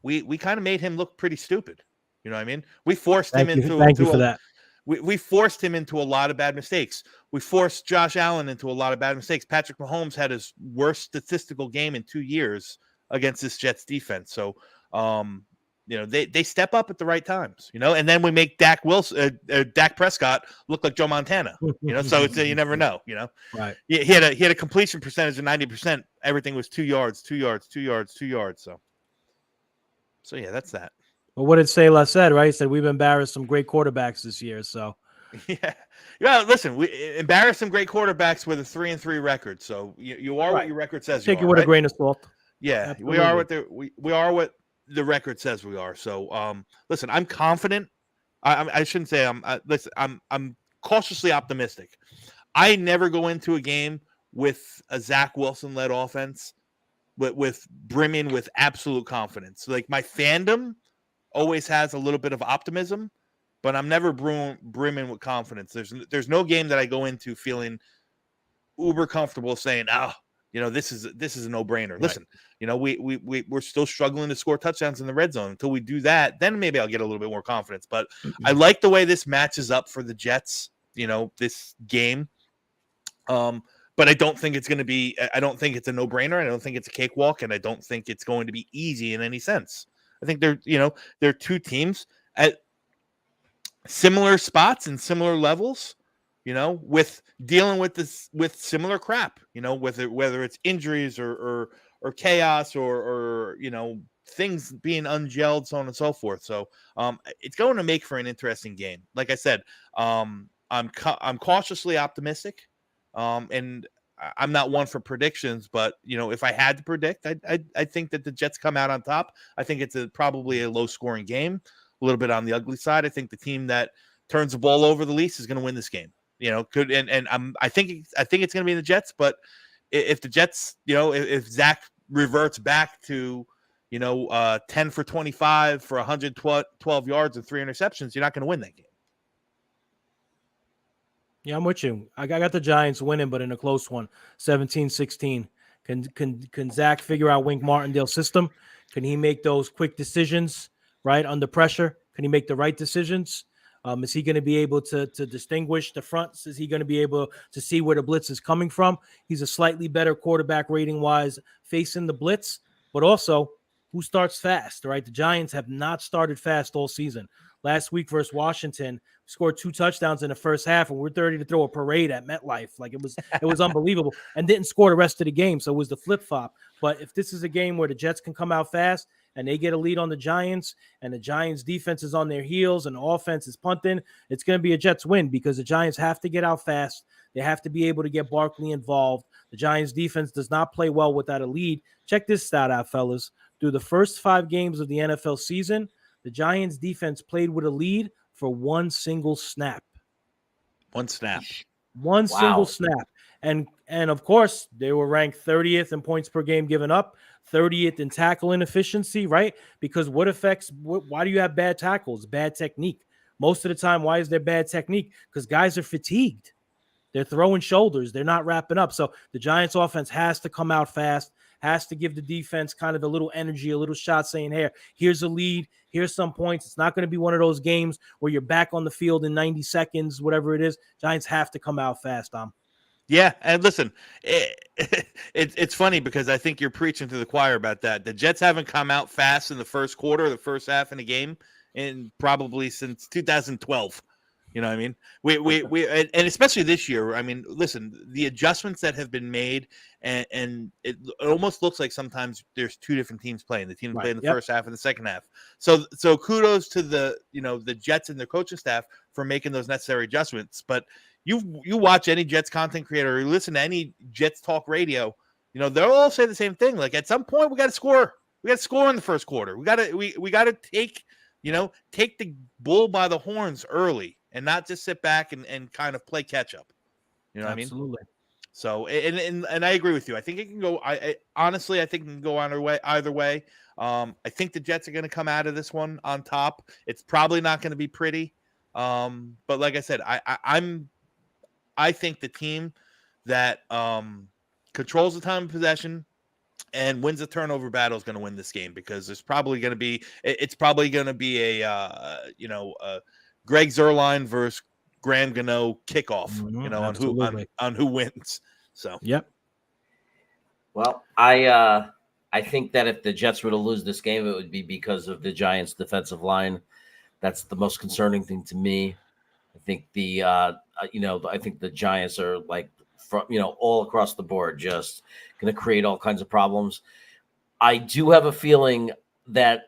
We kind of made him look pretty stupid. You know what I mean? We forced him into that. We forced him into a lot of bad mistakes. We forced Josh Allen into a lot of bad mistakes. Patrick Mahomes had his worst statistical game in 2 years against this Jets defense. So, they step up at the right times, and then we make Dak Prescott look like Joe Montana, so it's, you never know, Right. He had a completion percentage of 90%. Everything was 2 yards. So yeah, that's that. Well, what did Salah said, right? He said, we've embarrassed some great quarterbacks this year. So yeah. Listen, we embarrassed some great quarterbacks with a 3-3 record. So you are what your record says. Take it with a grain of salt. Yeah, absolutely. We are what the record says we are. So, listen, I'm confident. I shouldn't say I'm cautiously optimistic. I never go into a game with a Zach Wilson led offense, but with brimming with absolute confidence. Like my fandom always has a little bit of optimism, but I'm never brimming with confidence. There's no game that I go into feeling uber comfortable saying, this is a no-brainer. Right. Listen, we're still struggling to score touchdowns in the red zone. Until we do that, then maybe I'll get a little bit more confidence. But I like the way this matches up for the Jets, this game. But I don't think it's going to be, I don't think it's a no-brainer. I don't think it's a cakewalk, and I don't think it's going to be easy in any sense. I think they're two teams at similar spots and similar levels, with dealing with this, with similar crap, whether it's injuries or chaos or things being ungelled, so on and so forth. So it's going to make for an interesting game. Like I said, I'm cautiously optimistic. And I'm not one for predictions, but if I had to predict, I think that the Jets come out on top. I think it's probably a low scoring game, a little bit on the ugly side. I think the team that turns the ball over the least is going to win this game. I think it's going to be the Jets, but if the Jets, if Zach reverts back to 10 for 25 for 112 yards and 3 interceptions, you're not going to win that game. Yeah, I'm with you. I got the Giants winning, but in a close one, 17-16. Can Zach figure out Wink Martindale's system? Can he make those quick decisions, right, under pressure? Can he make the right decisions? Is he going to be able to distinguish the fronts? Is he going to be able to see where the blitz is coming from? He's a slightly better quarterback rating-wise facing the blitz, but also who starts fast, right? The Giants have not started fast all season. Last week versus Washington, scored 2 touchdowns in the first half, and we're 30 to throw a parade at MetLife. Like it was unbelievable, and didn't score the rest of the game. So it was the flip-flop. But if this is a game where the Jets can come out fast and they get a lead on the Giants, and the Giants defense is on their heels and the offense is punting, it's going to be a Jets win because the Giants have to get out fast. They have to be able to get Barkley involved. The Giants defense does not play well without a lead. Check this stat out, fellas. Through the first 5 games of the NFL season, the Giants defense played with a lead for 1 single snap. One snap. One single snap. And of course, they were ranked 30th in points per game given up, 30th in tackle inefficiency, right? Because why do you have bad tackles? Bad technique. Most of the time, why is there bad technique? Because guys are fatigued. They're throwing shoulders. They're not wrapping up. So the Giants offense has to come out fast, has to give the defense kind of a little energy, a little shot saying, hey, here's a lead. Here's some points. It's not going to be one of those games where you're back on the field in 90 seconds, whatever it is. Giants have to come out fast, Dom. Yeah, and listen, it's funny because I think you're preaching to the choir about that. The Jets haven't come out fast in the first quarter, the first half in a game, in probably since 2012. You know what I mean? We and especially this year. I mean, listen, the adjustments that have been made, and it almost looks like sometimes there's 2 different teams playing. The team playing the first half and the second half. So kudos to the Jets and their coaching staff for making those necessary adjustments. But you watch any Jets content creator or you listen to any Jets talk radio, they'll all say the same thing. Like at some point we got to score. We got to score in the first quarter. We got to take the bull by the horns early. And not just sit back and kind of play catch up. You know what I mean? Absolutely. So, and I agree with you. I think it can go. Honestly, I think it can go either way. I think the Jets are going to come out of this one on top. It's probably not going to be pretty. But like I said, I think the team that controls the time of possession and wins the turnover battle is going to win this game because it's probably going to be a Greg Zuerlein versus Graham Gano kickoff, on who wins. So, yep. Well, I think that if the Jets were to lose this game, it would be because of the Giants' defensive line. That's the most concerning thing to me. I think I think the Giants are like from all across the board, just going to create all kinds of problems. I do have a feeling that.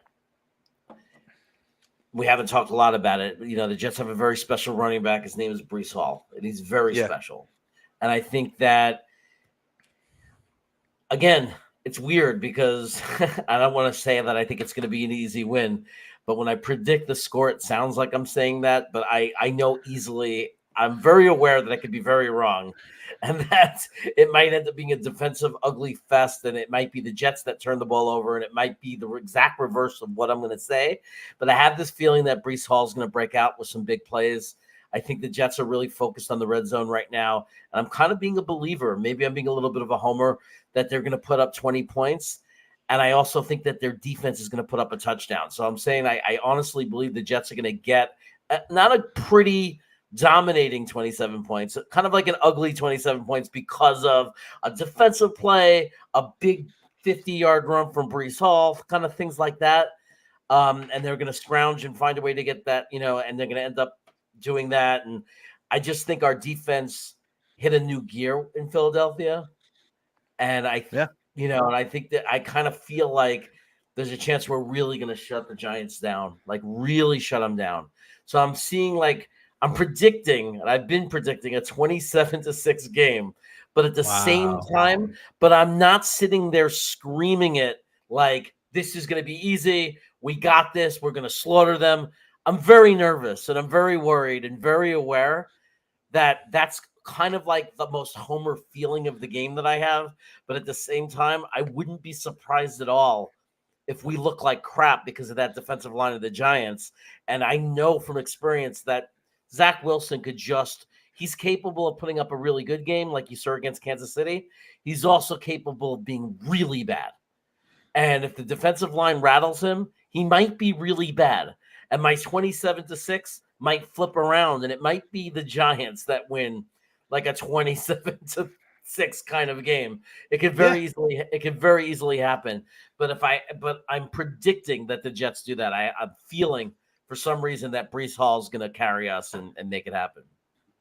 We haven't talked a lot about it. The Jets have a very special running back. His name is Breece Hall, and he's very special. And I think that, again, it's weird because I don't want to say that I think it's going to be an easy win. But when I predict the score, it sounds like I'm saying that. But I know easily, I'm very aware that I could be very wrong. And that it might end up being a defensive ugly fest, and it might be the Jets that turn the ball over, and it might be the exact reverse of what I'm going to say. But I have this feeling that Breece Hall is going to break out with some big plays. I think the Jets are really focused on the red zone right now. And I'm kind of being a believer. Maybe I'm being a little bit of a homer that they're going to put up 20 points. And I also think that their defense is going to put up a touchdown. So I'm saying I honestly believe the Jets are going to get not a pretty dominating 27 points, kind of like an ugly 27 points because of a defensive play, a big 50-yard run from Breece Hall, kind of things like that. And they're going to scrounge and find a way to get that, and they're going to end up doing that. And I just think our defense hit a new gear in Philadelphia. And and I think that I kind of feel like there's a chance we're really going to shut the Giants down, like really shut them down. So I'm predicting, and I've been predicting a 27-6 game, but at the same time, but I'm not sitting there screaming it like this is going to be easy. We got this. We're going to slaughter them. I'm very nervous and I'm very worried and very aware that that's kind of like the most homer feeling of the game that I have. But at the same time, I wouldn't be surprised at all if we look like crap because of that defensive line of the Giants. And I know from experience that Zach Wilson he's capable of putting up a really good game like you saw against Kansas City. He's also capable of being really bad. And if the defensive line rattles him, he might be really bad. And my 27-6 might flip around and it might be the Giants that win like a 27-6 kind of game. It could very easily happen. But I'm predicting that the Jets do that. I'm feeling for some reason that Breece Hall is going to carry us and make it happen.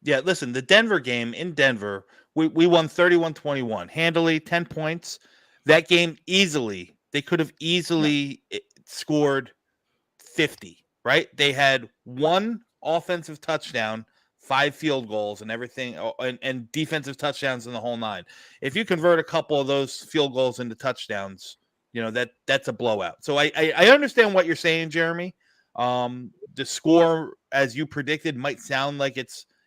Yeah, listen, the Denver game in Denver, we won 31-21, handily 10 points. That game they could have easily scored 50, right? They had one offensive touchdown, 5 field goals and everything, and defensive touchdowns in the whole 9. If you convert a couple of those field goals into touchdowns, that's a blowout. So I understand what you're saying, Jeremy. The score, as you predicted, might sound like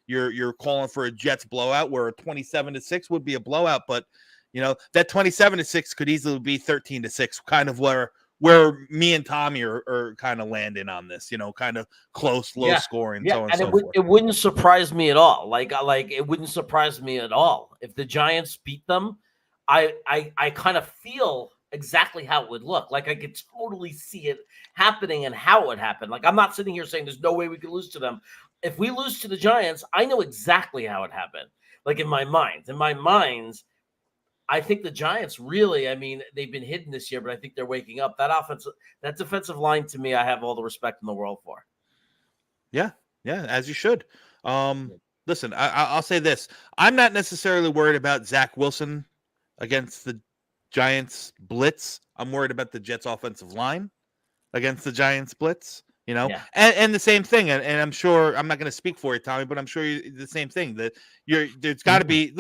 you're calling for a Jets blowout, where a 27-6 would be a blowout, but that 27-6 could easily be 13-6, kind of where me and Tommy are kind of landing on this, kind of close, low scoring, so on and so forth. It wouldn't surprise me at all. Like it wouldn't surprise me at all if the Giants beat them. I kind of feel exactly how it would look. Like I could totally see it happening and how it would happen. Like I'm not sitting here saying there's no way we could lose to them. If we lose to the Giants, I know exactly how it happened. Like in my mind, I think the Giants really, they've been hidden this year, but I think they're waking up. That defensive line, to me, I have all the respect in the world for. Yeah, as you should. Listen, I'll say this. I'm not necessarily worried about Zach Wilson against the Giants blitz. I'm worried about the Jets offensive line against the Giants blitz, and the same thing. And I'm sure, I'm not going to speak for you, Tommy, but I'm sure the same thing that there's got to be,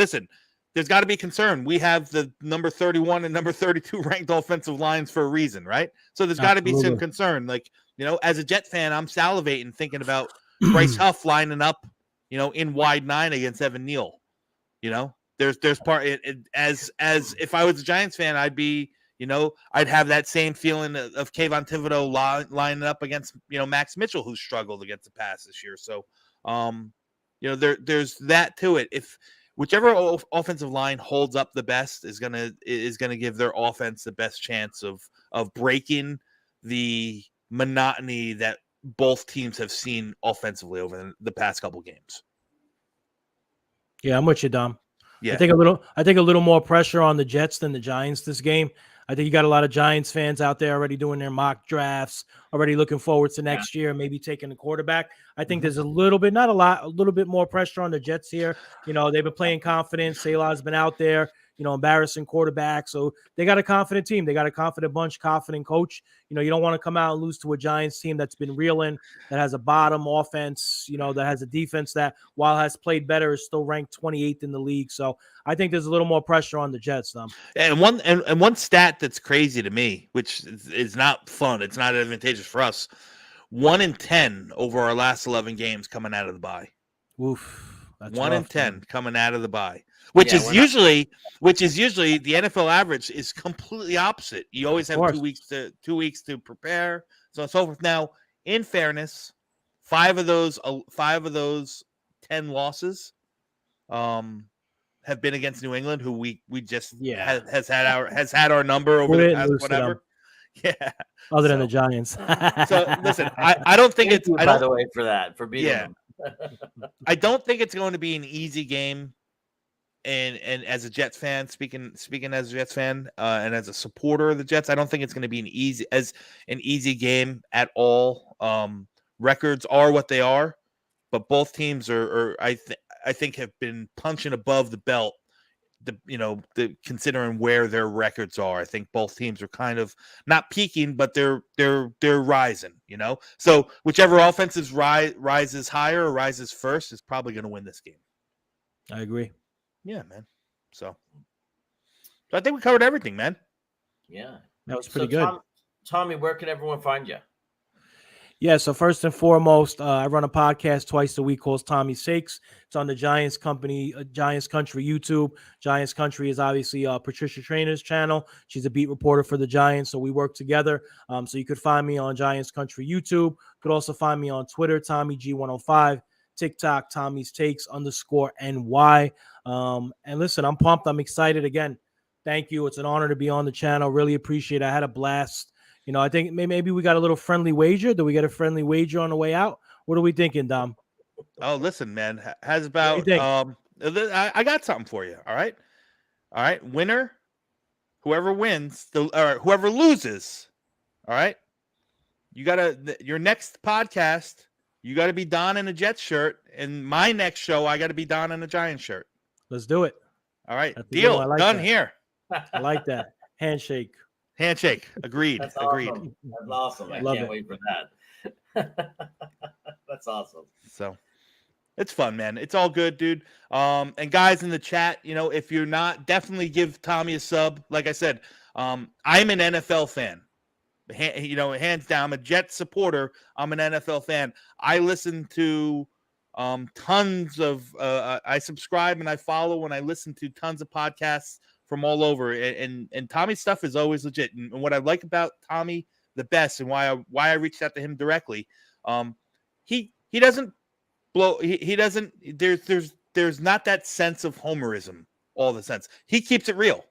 there's got to be concern. We have the number 31 and number 32 ranked offensive lines for a reason, right? So there's got to be some concern. Like, as a Jet fan, I'm salivating thinking about Bryce Huff lining up, in wide 9 against Evan Neal. There's part as if I was a Giants fan, I'd be, I'd have that same feeling of Kayvon Thibodeau lining up against, Max Mitchell, who struggled against the pass this year. So, there's that to it. If whichever offensive line holds up the best is gonna give their offense the best chance of breaking the monotony that both teams have seen offensively over the past couple games. Yeah, I'm with you, Dom. Yeah. I think a little more pressure on the Jets than the Giants this game. I think you got a lot of Giants fans out there already doing their mock drafts, already looking forward to next year, maybe taking the quarterback. I think there's a little bit, not a lot, a little bit more pressure on the Jets here. They've been playing confident. Salah's been out there, embarrassing quarterback. So they got a confident team. They got a confident bunch, confident coach. You don't want to come out and lose to a Giants team that's been reeling, that has a bottom offense, that has a defense that, while has played better, is still ranked 28th in the league. So I think there's a little more pressure on the Jets, Tom. And one stat that's crazy to me, which is not fun, it's not advantageous for us. 1-10 over our last 11 games coming out of the bye. Oof. 1-10 coming out of the bye. Which is usually the NFL average is completely opposite. You always have 2 weeks to prepare, so on and so forth. Now, in fairness, five of those 10 losses have been against New England, who we just has had our number over the past whatever. Yeah. Other than the Giants. So listen, I don't think it's by the way for that for beating them. I don't think it's going to be an easy game. And as a Jets fan, speaking as a Jets fan, and as a supporter of the Jets, I don't think it's going to be an easy game at all. Records are what they are, but both teams are I think have been punching above the belt. Considering where their records are, I think both teams are kind of not peaking, but they're rising. So whichever offense rises higher or rises first is probably going to win this game. I agree. Yeah, man. So I think we covered everything, man. Yeah. That was pretty good. Tommy, where can everyone find you? Yeah, so first and foremost, I run a podcast twice a week called Tommy's Sakes. It's on the Giants Country YouTube. Giants Country is obviously Patricia Trainer's channel. She's a beat reporter for the Giants, so we work together. So you could find me on Giants Country YouTube. You could also find me on Twitter, TommyG105, TikTok, Tommy's Takes _NY. And listen, I'm pumped. I'm excited again. Thank you. It's an honor to be on the channel. Really appreciate it. I had a blast. I think maybe we got a little friendly wager. Do we get a friendly wager on the way out? What are we thinking, Dom? Oh, listen, man. How's about I got something for you. All right. Winner, whoever wins, or whoever loses. All right. You gotta your next podcast. You got to be Don in a Jets shirt, and my next show, I got to be Don in a Giants shirt. Let's do it. All right, deal done here. I like that handshake. Agreed. That's agreed. Awesome. That's awesome. I Love can't it. wait for that. That's awesome. So it's fun, man. It's all good, dude. And guys in the chat, if you're not, definitely give Tommy a sub. Like I said, I'm an NFL fan. Hands down, I'm a Jets supporter. I'm an NFL fan. I listen to tons of I subscribe and I follow and I listen to tons of podcasts from all over, and Tommy's stuff is always legit. And what I like about Tommy the best, and why I reached out to him directly, he doesn't blow. He doesn't. There's not that sense of homerism. All the sense. He keeps it real.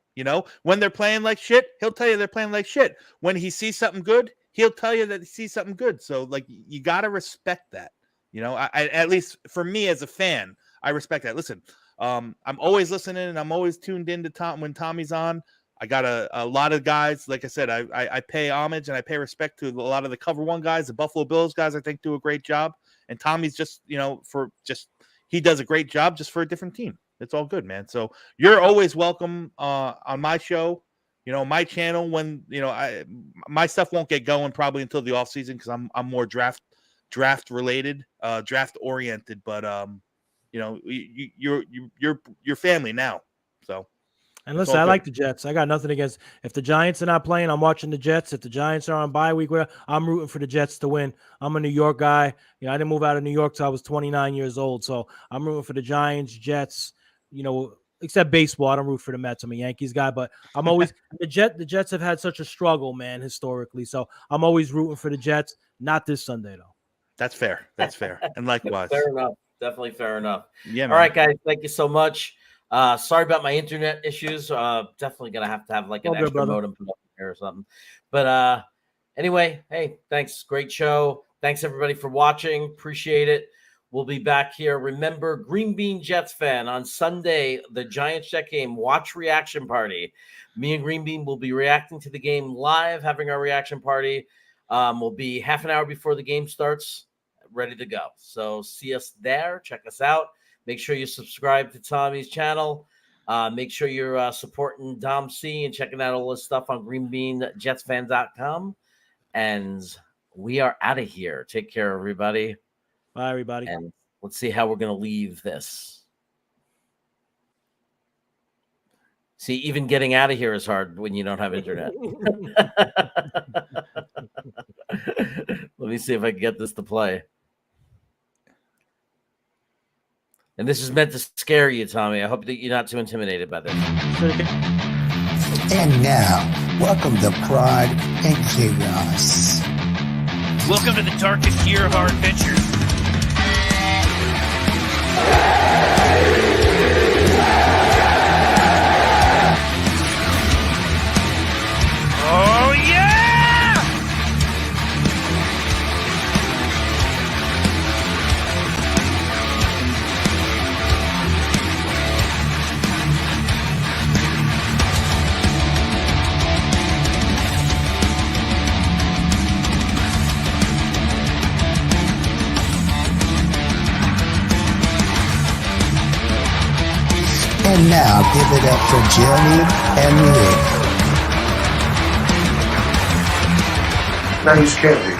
When they're playing like shit, he'll tell you they're playing like shit. When he sees something good, he'll tell you that he sees something good. So you gotta respect that. I at least for me as a fan, I respect that. Listen. I'm always listening and I'm always tuned in to Tom when Tommy's on. I got a lot of guys. Like I said, I pay homage and I pay respect to a lot of the Cover One guys, the Buffalo Bills guys. I think do a great job. And Tommy's just, he does a great job just for a different team. It's all good, man. So you're always welcome on my show, my channel. When my stuff won't get going probably until the off season because I'm more draft related, draft oriented. But you're family now. So, and listen, I like the Jets. I got nothing against. If the Giants are not playing, I'm watching the Jets. If the Giants are on bye week, I'm rooting for the Jets to win. I'm a New York guy. I didn't move out of New York till I was 29 years old. So I'm rooting for the Giants, Jets. Except baseball, I don't root for the Mets. I'm a Yankees guy, but I'm always the Jets have had such a struggle, man, historically. So I'm always rooting for the Jets. Not this Sunday though. That's fair. And likewise. Fair enough. Definitely fair enough. Yeah. Man. All right, guys. Thank you so much. Sorry about my internet issues. Definitely gonna have to have like an extra modem put up here or something. But anyway, hey, thanks. Great show. Thanks everybody for watching. Appreciate it. We'll be back here. Remember, Green Bean Jets fan on Sunday, the Giants Jet game. Watch reaction party. Me and Green Bean will be reacting to the game live, having our reaction party. We'll be half an hour before the game starts. Ready to go. So see us there. Check us out. Make sure you subscribe to Tommy's channel. Make sure you're supporting Dom C and checking out all this stuff on greenbeanjetsfan.com. And we are out of here. Take care, everybody. Bye, everybody. And let's see how we're going to leave this. See, even getting out of here is hard when you don't have internet. Let me see if I can get this to play. And this is meant to scare you, Tommy. I hope that you're not too intimidated by this. And now, welcome to Pride and Chaos. Welcome to the darkest year of our adventure. Oh, yeah! And now give it up for Jeremy and Rick. Now you scared me.